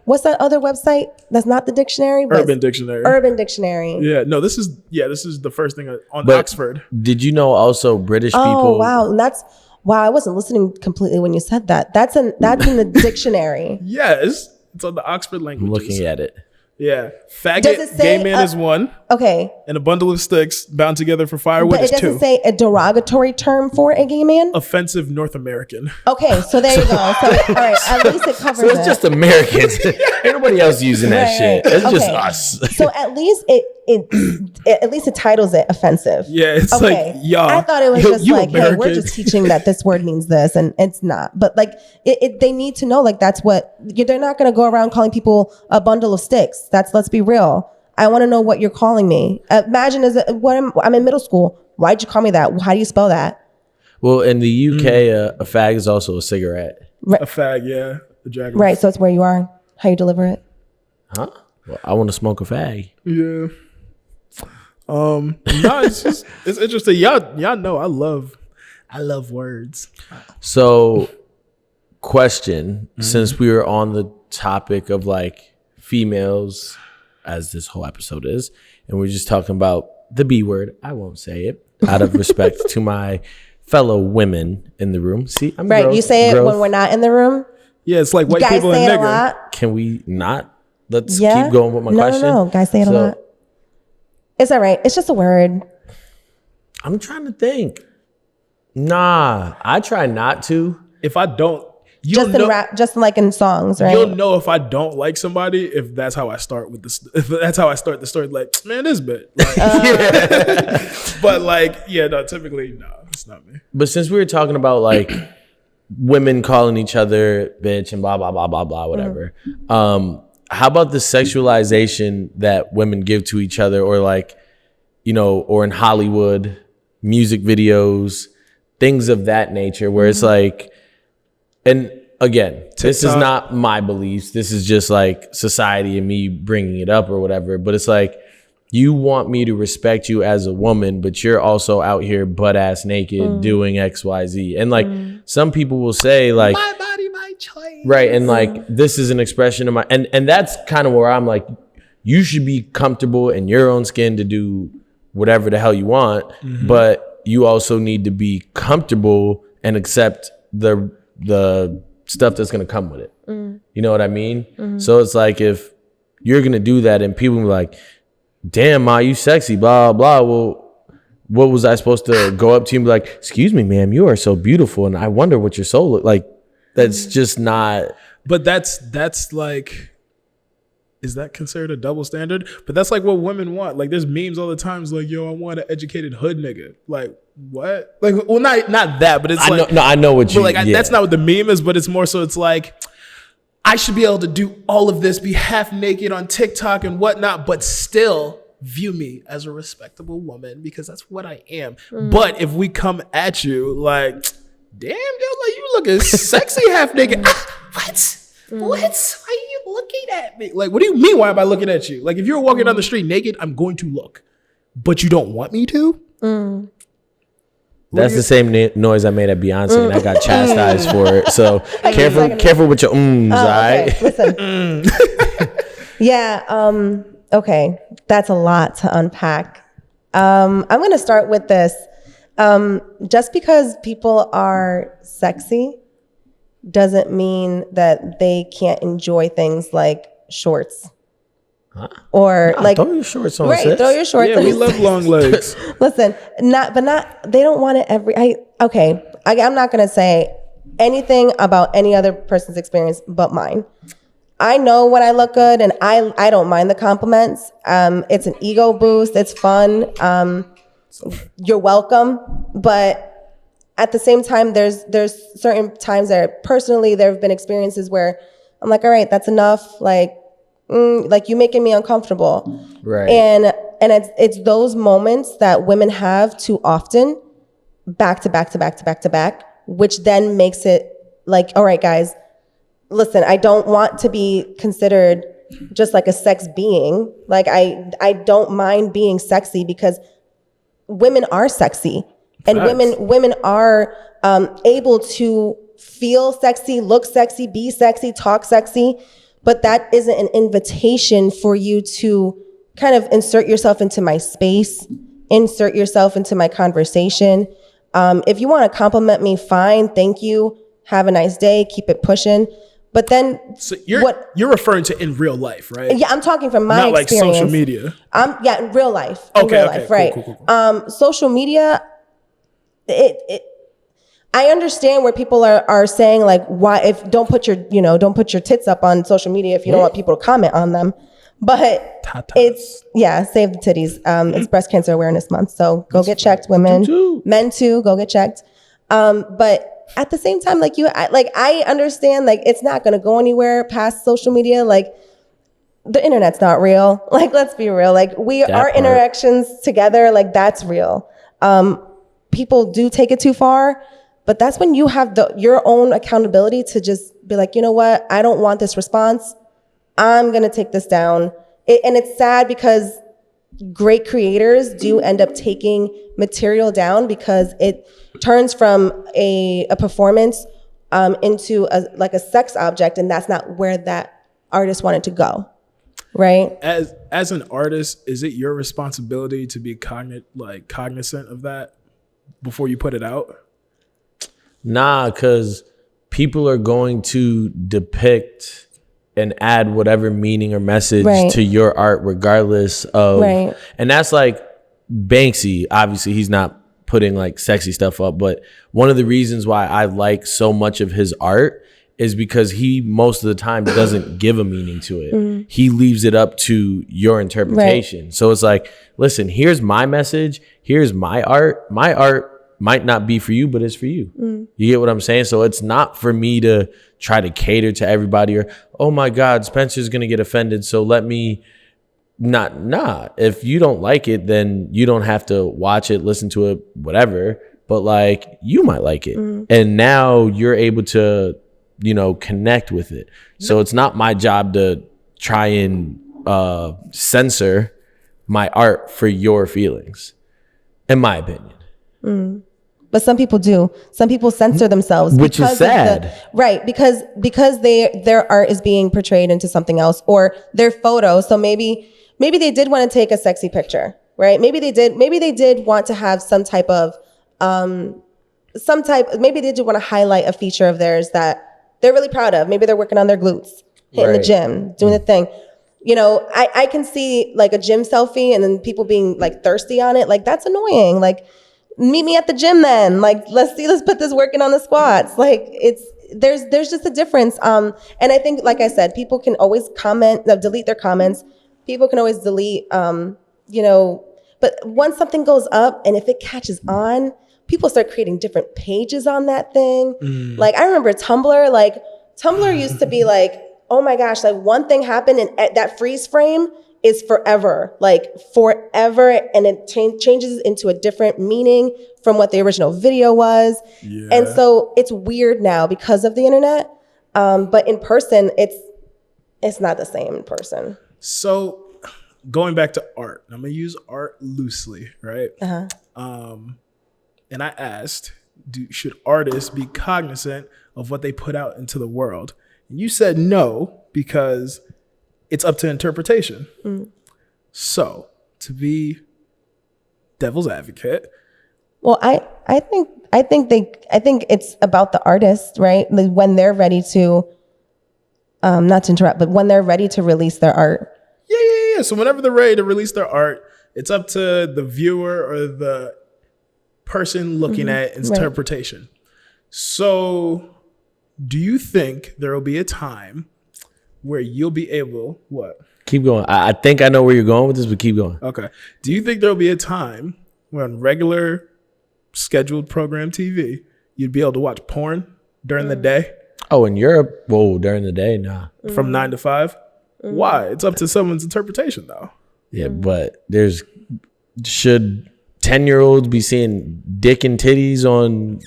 What's that other website? That's not the dictionary. But Urban Dictionary. Urban Dictionary. Yeah, no, this is the first thing on Oxford. Did you know also British people? Oh wow, and that's wow. I wasn't listening completely when you said that. That's in the dictionary. Yes, it's on the Oxford languages. I'm looking at it. Yeah, Does it faggot, say, gay man is one, Okay, and a bundle of sticks bound together for firewood but is it doesn't two. say a derogatory term for a gay man. Offensive North American. Okay, so there you go. So all right, at least it covers So it's it. just Americans. Ain't nobody else using that Right, shit. right. It's just Okay. us. So at least it titles it offensive. Yeah, it's Okay. like, y'all. I thought it was just you like, hey, we're American. just teaching that this word means this, and it's not. But like, they need to know, like, that's what they're not going to go around calling people a bundle of sticks. Let's be real. I want to know what you're calling me. Imagine I'm in middle school. Why'd you call me that? How do you spell that? Well, in the UK, a fag is also a cigarette. a fag, yeah. The Right. So it's where you are, how you deliver it. Huh? Well, I want to smoke a fag. Yeah. No, it's interesting. Y'all know I love words. So, question, since we were on the topic of like females, as this whole episode is, and we're just talking about the B word, I won't say it out of respect to my fellow women in the room. See, I'm right. You say it when we're not in the room. Yeah, it's like white Guys people say and it a nigga. lot. Can we not? Let's keep going with my question. No, guys say it a lot. It's all right. It's just a word. I'm trying to think. Nah, I try not to. If I don't, Just in rap, just like in songs, right? You'll know if I don't like somebody if that's how I start with this. If that's how I start the story, like, man, this bit. Like, but like, yeah, no, typically, no, it's not me. But since we were talking about like women calling each other bitch and blah blah blah blah blah whatever, how about the sexualization that women give to each other, or like, you know, or in Hollywood, music videos, things of that nature, where it's like. And again, this is not my beliefs. This is just like society and me bringing it up or whatever. But it's like, you want me to respect you as a woman, but you're also out here butt ass naked doing X, Y, Z. And like some people will say like, my body, my choice. Right. And like, this is an expression of my, and that's kind of where I'm like, you should be comfortable in your own skin to do whatever the hell you want. But you also need to be comfortable and accept the stuff that's going to come with it. You know what I mean? So it's like, if you're going to do that and people be like, damn, Ma, you sexy, blah, blah. Well, what was I supposed to go up to you and be like, excuse me, ma'am, you are so beautiful. And I wonder what your soul look like. That's just not. But that's like, is that considered a double standard? But that's like what women want. Like, there's memes all the time. It's like, yo, I want an educated hood nigga. Like, what? Like, well, not that, but it's I know what you. But like, that's not what the meme is. But it's more so. It's like, I should be able to do all of this, be half naked on TikTok and whatnot, but still view me as a respectable woman because that's what I am. But if we come at you like, damn, yo, like you looking sexy half naked. What? What? Why are you looking at me? Like, what do you mean? Why am I looking at you? Like, if you're walking down the street naked, I'm going to look, but you don't want me to. That's the same noise I made at Beyonce, and I got chastised for it. So careful with your all right? Listen. Yeah. Okay. That's a lot to unpack. I'm going to start with this. Just because people are sexy doesn't mean that they can't enjoy things like shorts. Or like throw your shorts on, right? sis. Throw your shorts. Yeah, we love long legs. Listen, they don't want it I'm not gonna say anything about any other person's experience but mine. I know when I look good, and I don't mind the compliments. It's an ego boost. It's fun. You're welcome, but at the same time, there's certain times that personally there have been experiences where I'm like, all right, that's enough. Like you making me uncomfortable. Right. And it's those moments that women have too often, back to back, which then makes it like, all right, guys, listen, I don't want to be considered just like a sex being. Like I don't mind being sexy because women are sexy. And women are able to feel sexy, look sexy, be sexy, talk sexy, but that isn't an invitation for you to kind of insert yourself into my space, insert yourself into my conversation. If you want to compliment me, fine, thank you, have a nice day, keep it pushing. But then, so you're referring to in real life, right? Yeah, I'm talking from my not experience. Like social media. Yeah, in real life. Okay, right? Cool. Social media. I understand where people are saying like, why don't put your tits up on social media if you don't want people to comment on them. But it's save the titties. It's Breast Cancer Awareness Month, so go get checked, women, men too, go get checked. But at the same time, I understand like it's not gonna go anywhere past social media. Like the internet's not real. Like let's be real. Like our interactions together, like that's real. People do take it too far, but that's when you have your own accountability to just be like, you know what? I don't want this response. I'm going to take this down. And it's sad because great creators do end up taking material down because it turns from a performance into a sex object, and that's not where that artist wanted to go, right? As an artist, is it your responsibility to be cognizant of that before you put it out? Nah, because people are going to depict and add whatever meaning or message to your art regardless of, and that's like Banksy. Obviously, he's not putting like sexy stuff up, but one of the reasons why I like so much of his art is because he most of the time doesn't give a meaning to it. He leaves it up to your interpretation. So it's like, listen, here's my message, here's my art. My art might not be for you, but it's for you. You get what I'm saying? So it's not for me to try to cater to everybody or, oh my God, Spencer's gonna get offended, so let me not. If you don't like it, then you don't have to watch it, listen to it, whatever. But like, you might like it. And now you're able to, connect with it. So it's not my job to try and censor my art for your feelings, in my opinion. But some people do. Some people censor themselves, which is sad, because their art is being portrayed into something else, or their photo. So maybe they did want to take a sexy picture, right? Maybe they did want to have some type of maybe they did want to highlight a feature of theirs that they're really proud of. Maybe they're working on their glutes, hitting the gym, doing the thing. I can see like a gym selfie and then people being like thirsty on it. Like, that's annoying. Like, meet me at the gym then. Like, let's put this working on the squats. Like, there's just a difference. And I think, like I said, people can always delete their comments. People can always delete, but once something goes up and if it catches on, people start creating different pages on that thing. Like, I remember Tumblr used to be like, oh my gosh, like one thing happened and that freeze frame is forever, and it changes into a different meaning from what the original video was. Yeah. And so it's weird now because of the internet. But in person, it's not the same in person. So going back to art, I'm gonna use art loosely, right? And I asked, should artists be cognizant of what they put out into the world? And you said no, because it's up to interpretation. So, to be devil's advocate, well, I think it's about the artist, right? Like, when they're ready to, not to interrupt, but when they're ready to release their art. Yeah. So whenever they're ready to release their art, it's up to the viewer or the person looking at interpretation. So, do you think there will be a time where you'll be able, what? Keep going. I think I know where you're going with this, but keep going. Okay. Do you think there'll be a time where on regular scheduled program TV, you'd be able to watch porn during the day? Oh, in Europe? Whoa, during the day? Nah. From 9 to 5? Why? It's up to someone's interpretation, though. Yeah, but should 10-year-olds be seeing dick and titties on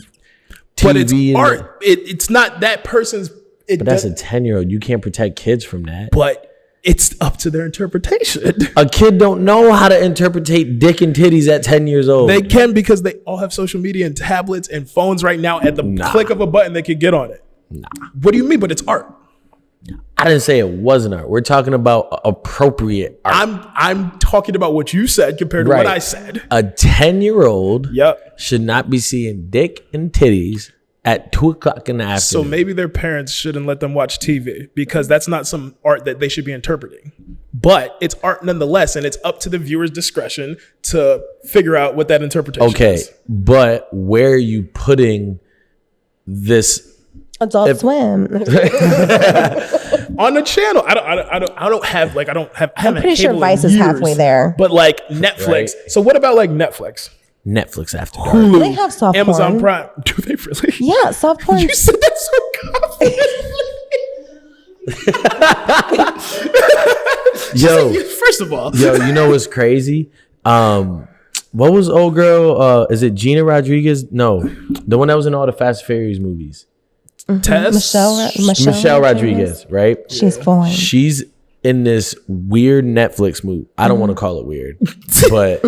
TV? But it's art. It's not that person's. But that's a 10-year-old. You can't protect kids from that. But it's up to their interpretation. A kid don't know how to interpret dick and titties at 10 years old. They can, because they all have social media and tablets and phones right now. At the click of a button, they can get on it. What do you mean? But it's art. I didn't say it wasn't art. We're talking about appropriate art. I'm talking about what you said compared to what I said. A 10-year-old should not be seeing dick and titties at 2:00 in the afternoon. So maybe their parents shouldn't let them watch TV, because that's not some art that they should be interpreting. But it's art nonetheless, and it's up to the viewer's discretion to figure out what that interpretation is. Okay, but where are you putting this? Adult Swim. On the channel. I don't have I'm pretty sure Vice is halfway there. But like Netflix. Right. So what about like Netflix? Netflix After Dark. Hulu, they have soft Amazon porn. Prime. Do they really? Yeah, soft porn. You said that so confidently. Yo, first of all. Yo, you know what's crazy? What was old girl? Is it Gina Rodriguez? No, the one that was in all the Fast and Furious movies. Tess? Michelle Rodriguez, right? She's fine. She's in this weird Netflix movie. I don't want to call it weird, but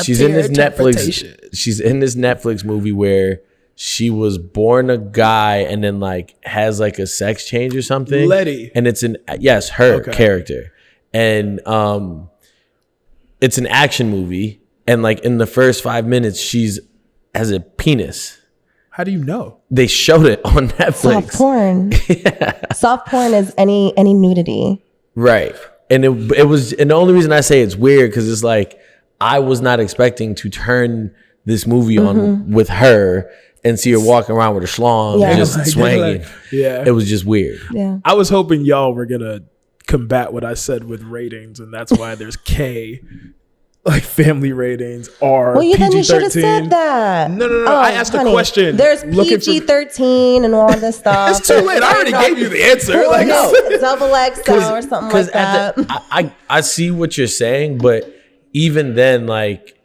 she's in this Netflix movie where she was born a guy and then like has like a sex change or something. Letty. And it's her character. And it's an action movie. And like in the first 5 minutes, she's has a penis. How do you know? They showed it on Netflix. Soft porn. Soft porn is any nudity. Right. And it was, and the only reason I say it's weird because it's like I was not expecting to turn this movie on with her and see her walking around with a schlong and just swinging. Yeah. It was just weird. Yeah. I was hoping y'all were gonna combat what I said with ratings, and that's why there's K, like family ratings, R, Well, then you should have PG-13. said that. No. I asked a question. There's Looking for- PG-13 and all this stuff. It's too late. I already gave you the answer. Porn Like, is double XL or something like that. I see what you're saying, but even then, like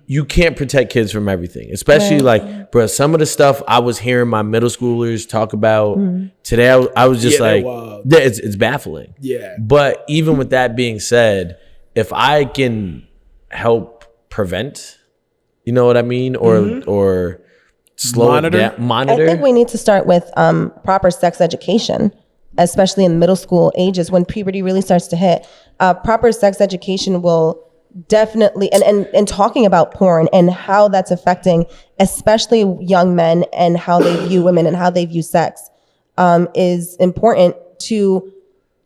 you can't protect kids from everything, especially like, bro, some of the stuff I was hearing my middle schoolers talk about today, I was just like, it's baffling. Yeah. But even with that being said, if I can help prevent, you know what I mean? Or slow Monitor? it down, monitor. I think we need to start with proper sex education, especially in middle school ages when puberty really starts to hit. Proper sex education will definitely, and talking about porn and how that's affecting especially young men and how they view women and how they view sex is important to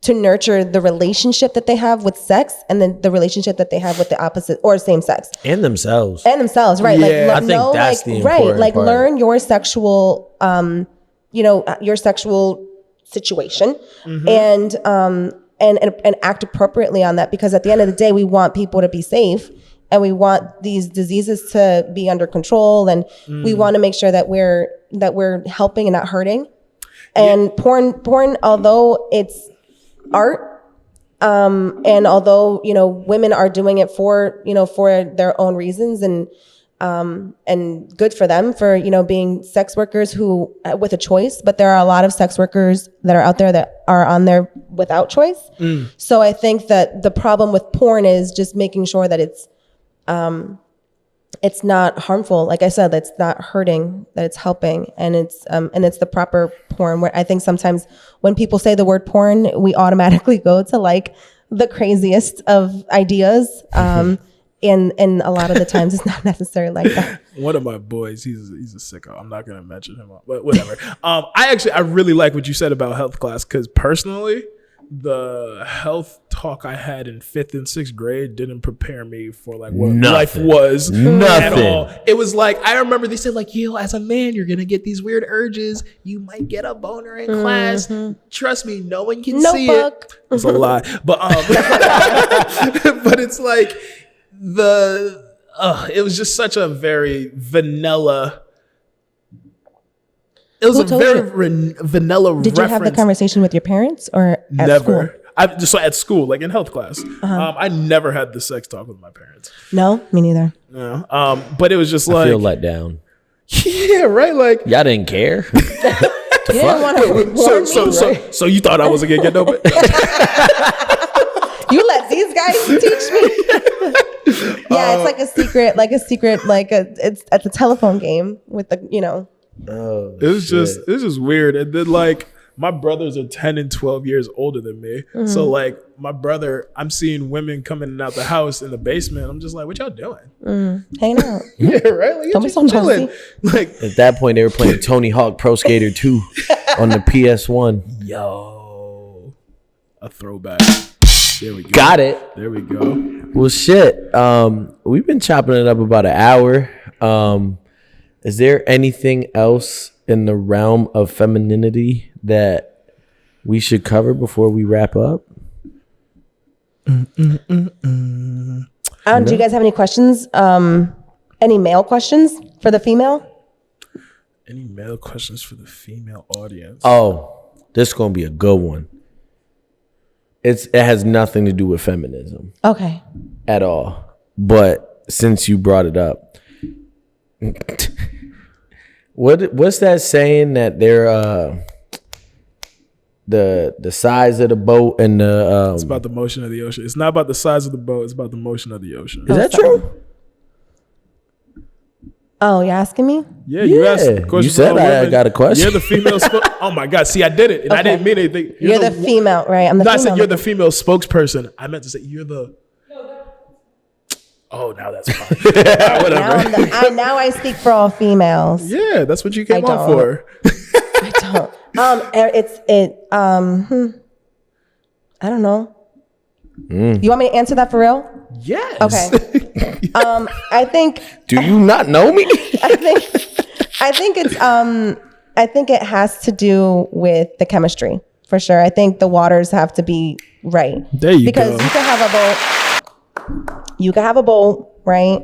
nurture the relationship that they have with sex and then the relationship that they have with the opposite or same sex and themselves, right? Yeah. I think that's the important part. Learn your sexual your sexual situation and act appropriately on that, because at the end of the day we want people to be safe and we want these diseases to be under control, and we want to make sure that we're helping and not hurting. And porn, although it's art, and although women are doing it for their own reasons and good for them for being sex workers who with a choice, but there are a lot of sex workers that are out there that are on there without choice. So I think that the problem with porn is just making sure that it's not harmful. Like I said, that's not hurting, that it's helping, and it's the proper porn. Where I think sometimes when people say the word porn, we automatically go to like the craziest of ideas. And a lot of the times it's not necessarily like that. One of my boys, he's a sicko. I'm not gonna mention him, but whatever. I really like what you said about health class, because personally, the health talk I had in 5th and 6th grade didn't prepare me for like what life was at all. It was like, I remember they said like, as a man, you're gonna get these weird urges. You might get a boner in class. Trust me, no one can see it. It's a lie, but but it's like it was just such a very vanilla. It was vanilla. Did you have the conversation with your parents or at never? school? I just at school, like in health class. I never had the sex talk with my parents. No, me neither. No. But it was just I feel let down. Yeah, right. Like y'all didn't care. You didn't want to warn me. So you thought I wasn't gonna get no bit? You let these guys teach me. Yeah, it's like a secret, it's at the telephone game with the, Oh, it was just weird. And then like my brothers are 10 and 12 years older than me. So like my brother, I'm seeing women coming in and out the house in the basement. I'm just like, what y'all doing? Hanging out. Yeah, right. Like, Don't be so chilling. nosy. Like at that point, they were playing Tony Hawk Pro Skater 2 on the PS1. yo, a throwback. There we go. Got it. There we go. Well, shit. We've been chopping it up about an hour. Is there anything else in the realm of femininity that we should cover before we wrap up? Do you guys have any questions? Any male questions for the female? Any male questions for the female audience? Oh, this is gonna be a good one. It has nothing to do with feminism Okay. at all. But since you brought it up, what's that saying that the size of the boat and the It's about the motion of the ocean. It's not about the size of the boat. It's about the motion of the ocean. Is that true? Oh, you're asking me? Yeah, you asked Yeah, questions. you said about I women. got a question. You're the female. Oh my God! See, I did it, and I Okay. didn't mean anything. You're the female, right? I'm the No, I female. said you're the female spokesperson. I meant to say you're the. Oh, now that's fine. Whatever. Now I speak for all females. Yeah, that's what you came I on don't. for. I don't. I don't know. You want me to answer that for real? Yes. Okay. I think Do you not know me? I think it has to do with the chemistry for sure. I think the waters have to be right. There you because go. you can have a boat. You can have a boat, right?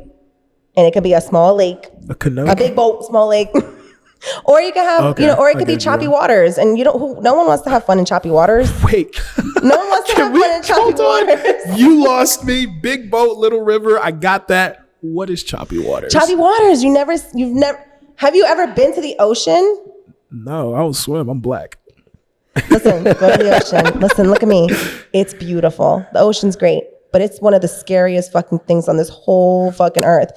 And it could be a small lake, A canoe. a big boat, small lake. Or you can have, Okay, or it I could be get you. choppy waters, and no one wants to have fun in choppy waters. Wait. No one wants to have fun in choppy Hold on. waters. You lost me. Big boat, little river. I got that. What is choppy waters? Choppy waters. You've never. Have you ever been to the ocean? No, I don't swim. I'm black. Listen, go to the ocean. Listen, look at me. It's beautiful. The ocean's great, but it's one of the scariest fucking things on this whole fucking earth.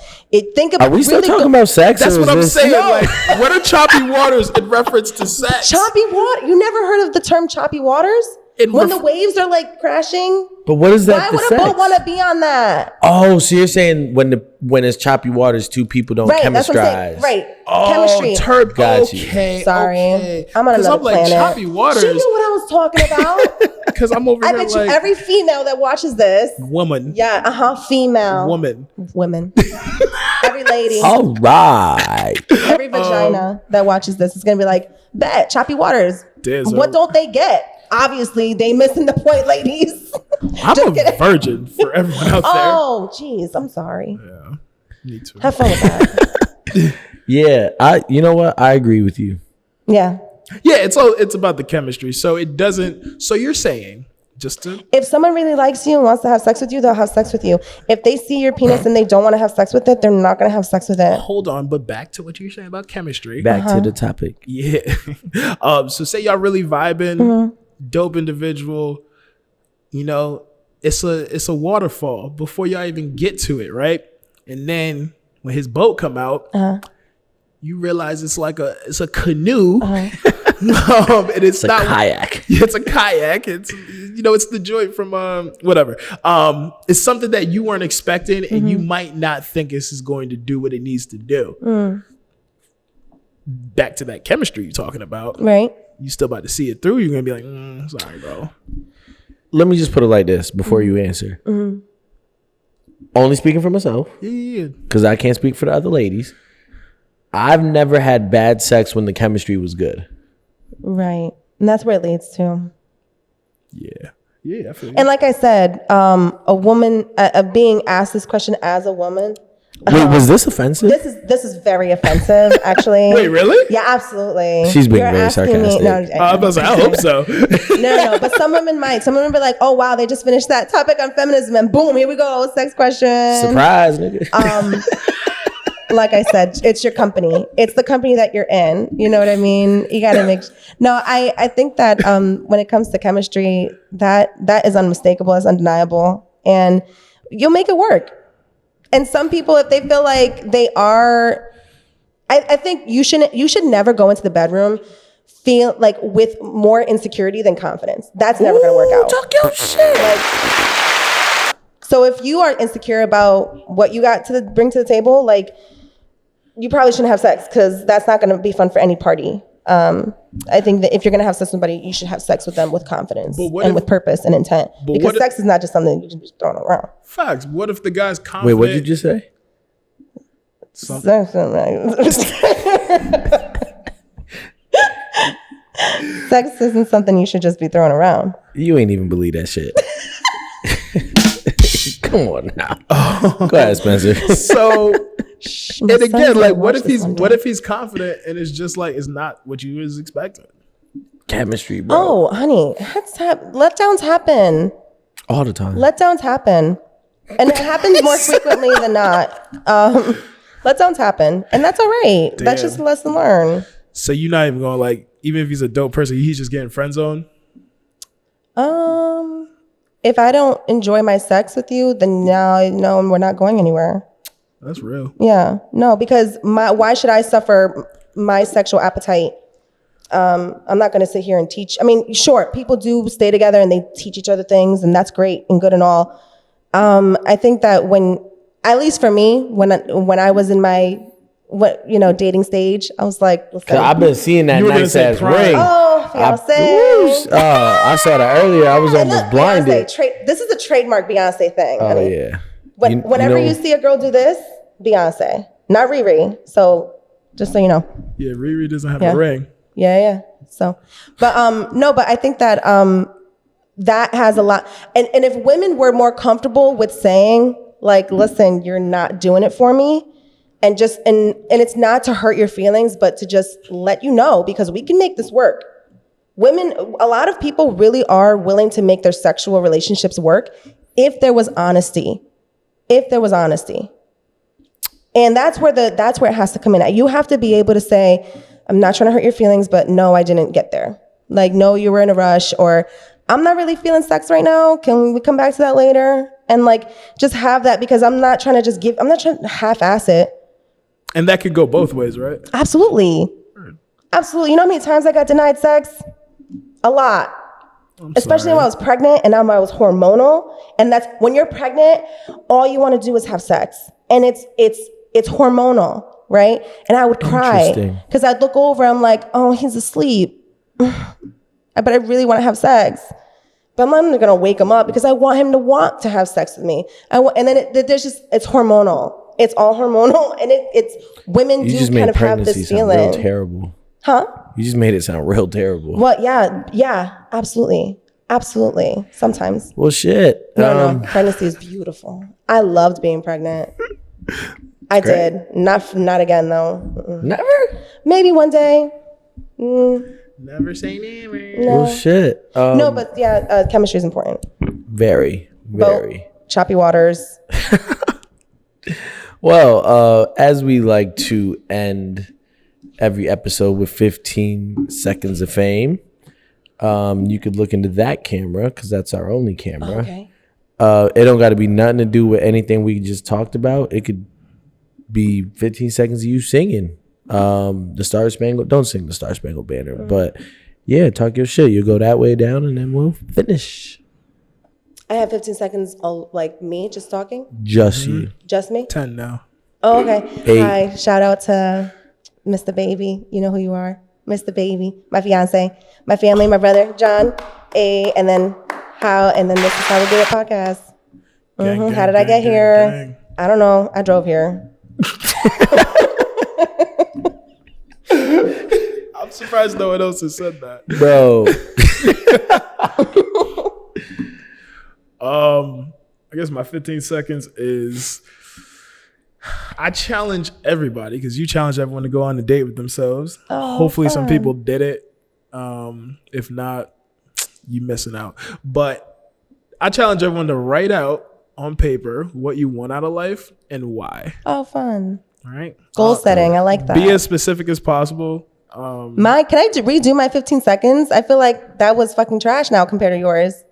Think about. Are we still really talking about sex? That's or what is I'm this- saying. Like, what are choppy waters in reference to sex? choppy water. You never heard of the term choppy waters? When the waves are like crashing. But what is that? Why to would a sex? boat want to be on that? Oh, so you're saying when it's choppy waters, two people don't Right, that's what I'm saying. chemistrize. Right, Oh, chemistry. Got you. Okay. Sorry, okay. I'm on 'Cause another I'm like, planet. choppy waters. She knew what I was talking about. Because I'm over I here bet like you every female that watches this, woman. yeah, female, Woman. every lady, All right. every vagina that watches this is gonna be like, bet choppy waters. There's What a- don't they get? Obviously, they missing the point, ladies. I'm Just a kidding. virgin for everyone out there. Oh, geez, I'm sorry. Yeah. Me too. Have fun with that. Yeah, you know what? I agree with you. Yeah. Yeah, it's about the chemistry. So it doesn't. So you're saying just to If someone really likes you and wants to have sex with you, they'll have sex with you. If they see your penis and they don't want to have sex with it, they're not going to have sex with it. hold on, but back to what you're saying about chemistry. Back to the topic. Yeah. So say y'all really vibing, Mm-hmm. dope individual. You know, it's a waterfall before y'all even get to it, right? And then when his boat come out, you realize it's a canoe. And it's not Kayak. Yeah, it's a kayak. It's it's the joint from whatever. It's something that you weren't expecting, and you might not think this is going to do what it needs to do. Back to that chemistry you're talking about. Right? You still about to see it through. You're gonna be like, sorry, bro. Let me just put it like this before you answer. Only speaking for myself, Yeah. because I can't speak for the other ladies. I've never had bad sex when the chemistry was good. Right. And that's where it leads to. Yeah. Yeah. I feel you. And like I said, a woman, being asked this question as a woman, Wait, was this offensive? this is very offensive, actually. Wait, really? Yeah, absolutely. She's being You're very asking me- sarcastic. no, I was about to say, I hope so. no. But some women might. Some women be like, "Oh wow, they just finished that topic on feminism, and boom, here we go, sex question." Surprise, nigga. Like I said, it's your company. It's the company that you're in. You know what I mean? You got to make. No, I think that when it comes to chemistry, that is unmistakable. It's undeniable, and you'll make it work. And some people, if they feel like they are, I think you should never go into the bedroom feel like with more insecurity than confidence. That's never going to work out. Talk your shit. So if you are insecure about what you got to bring to the table, like, you probably shouldn't have sex, because that's not going to be fun for any party. I think that if you're going to have sex with somebody, you should have sex with them with confidence and with purpose and intent. Because sex is not just something you can just throw around. Facts. What if the guy's confident? Wait, what did you just say? Sex isn't something you should just be throwing around. You ain't even believe that shit. Come on now. Go ahead, Spencer. So, My and son's again, gonna like, what watch if this one day. he's confident and it's just like it's not what you was expecting? Chemistry, bro. Oh, honey, letdowns happen. All the time. Letdowns happen. And it happens more frequently than not. Letdowns happen. And that's all right. That's Damn. just a lesson learned. So you're not even going, like, even if he's a dope person, he's just getting friend zoned. If I don't enjoy my sex with you, then no, we're not going anywhere. That's real. Yeah, no, because why should I suffer my sexual appetite? I'm not going to sit here and teach. I mean, sure, people do stay together and they teach each other things, and that's great and good and all. I think that at least for me, when I was in my dating stage, I was like, listen, I've been seeing that nice ass ring. Oh, fiance. I saw that earlier. I was almost blinded. This is a trademark Beyonce thing. Oh, honey. yeah. Whenever you see a girl do this, Beyonce, not Riri. So just so you know. Yeah, Riri doesn't have a ring. Yeah. So, but no, but I think that that has a lot. And if women were more comfortable with saying, like, listen, you're not doing it for me, and it's not to hurt your feelings, but to just let you know, because we can make this work. Women, a lot of people really are willing to make their sexual relationships work if there was honesty. And that's where it has to come in. You have to be able to say, I'm not trying to hurt your feelings, but no, I didn't get there. Like, no, you were in a rush, or I'm not really feeling sex right now. Can we come back to that later? And like, just have that, because I'm not trying to half-ass it. And that could go both ways, right? Absolutely. Absolutely. You know how many times I got denied sex? A lot. Especially when I was pregnant and now I was hormonal. And that's when you're pregnant, all you want to do is have sex. And it's hormonal, right? And I would cry because I'd look over, I'm like, oh, he's asleep. But I really want to have sex. But I'm not going to wake him up because I want him to want to have sex with me. And then it's hormonal. It's all hormonal, and it's women do kind of have this feeling. Real terrible. Huh? You just made it sound real terrible. Well, yeah, absolutely. Sometimes. Well, shit. No, pregnancy is beautiful. I loved being pregnant. I did. Not again though. Mm-mm. Never? Maybe one day. Never say never. No. Well, shit. No, but yeah, chemistry is important. Very. Boat, choppy waters. Well, as we like to end every episode with 15 seconds of fame, you could look into that camera because that's our only camera. Okay. It don't got to be nothing to do with anything we just talked about. It could be 15 seconds of you singing the Star Spangled. Don't sing the Star Spangled Banner, but yeah, talk your shit. You go that way down, and then we'll finish. I have 15 seconds of like me just talking. Just you. Just me. 10 now. Oh, okay. 8. Hi. Shout out to Mr. Baby. You know who you are. Mr. Baby. My fiance. My family. My brother, John. And then this is how we do a podcast. Gang, How did I get here? I don't know. I drove here. I'm surprised no one else has said that. Bro. I guess my 15 seconds is I challenge everybody, because you challenge everyone to go on a date with themselves. Hopefully some people did it. If not, you missing out. But I challenge everyone to write out on paper what you want out of life and why. Oh, fun. All right. Goal setting. I like that. Be as specific as possible. Can I redo my 15 seconds? I feel like that was fucking trash now compared to yours.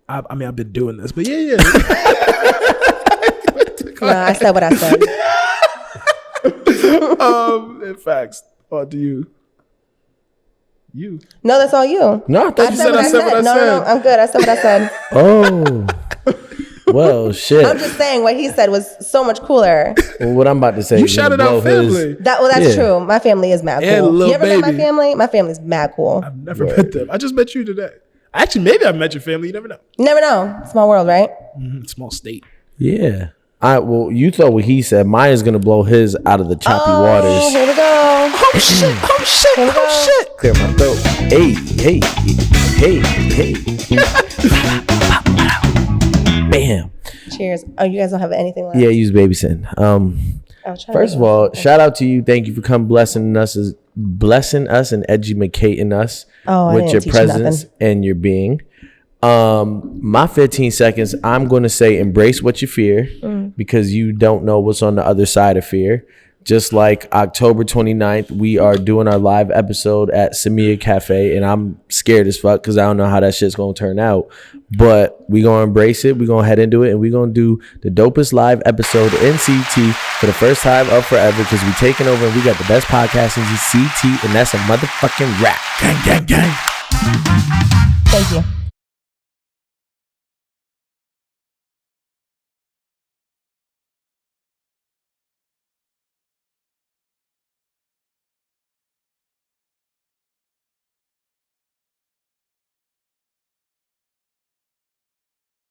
I mean, I've been doing this, but yeah. No, I said what I said. In facts, do you? No, that's all you. No, I thought you said I said what I said. No, I'm good. I said what I said. Oh. Well, shit. I'm just saying what he said was so much cooler. Well, what I'm about to say You is shouted out family. That's true. My family is mad And cool. Lil You ever met my Baby. family? My family's mad cool. I've never met them. I just met you today. Actually, maybe I've met your family. You never know. You never know. Small world, right? Small state. Yeah. Well, you thought what he said. Mine is gonna blow his out of the choppy waters. Here we go. Oh shit. Clear my throat. Hey. Bam. Cheers. Oh, you guys don't have anything left? Yeah, use baby sin. First of all, shout out to you. Thank you for coming blessing us and educating us with your presence and your being. My 15 seconds, I'm going to say embrace what you fear because you don't know what's on the other side of fear. Just like October 29th, we are doing our live episode at Samia Cafe, and I'm scared as fuck because I don't know how that shit's gonna turn out. But we gonna embrace it. We gonna head into it, and we gonna do the dopest live episode in CT for the first time of forever because we taking over and we got the best podcast in CT, and that's a motherfucking rap. Gang, gang, gang. Thank you.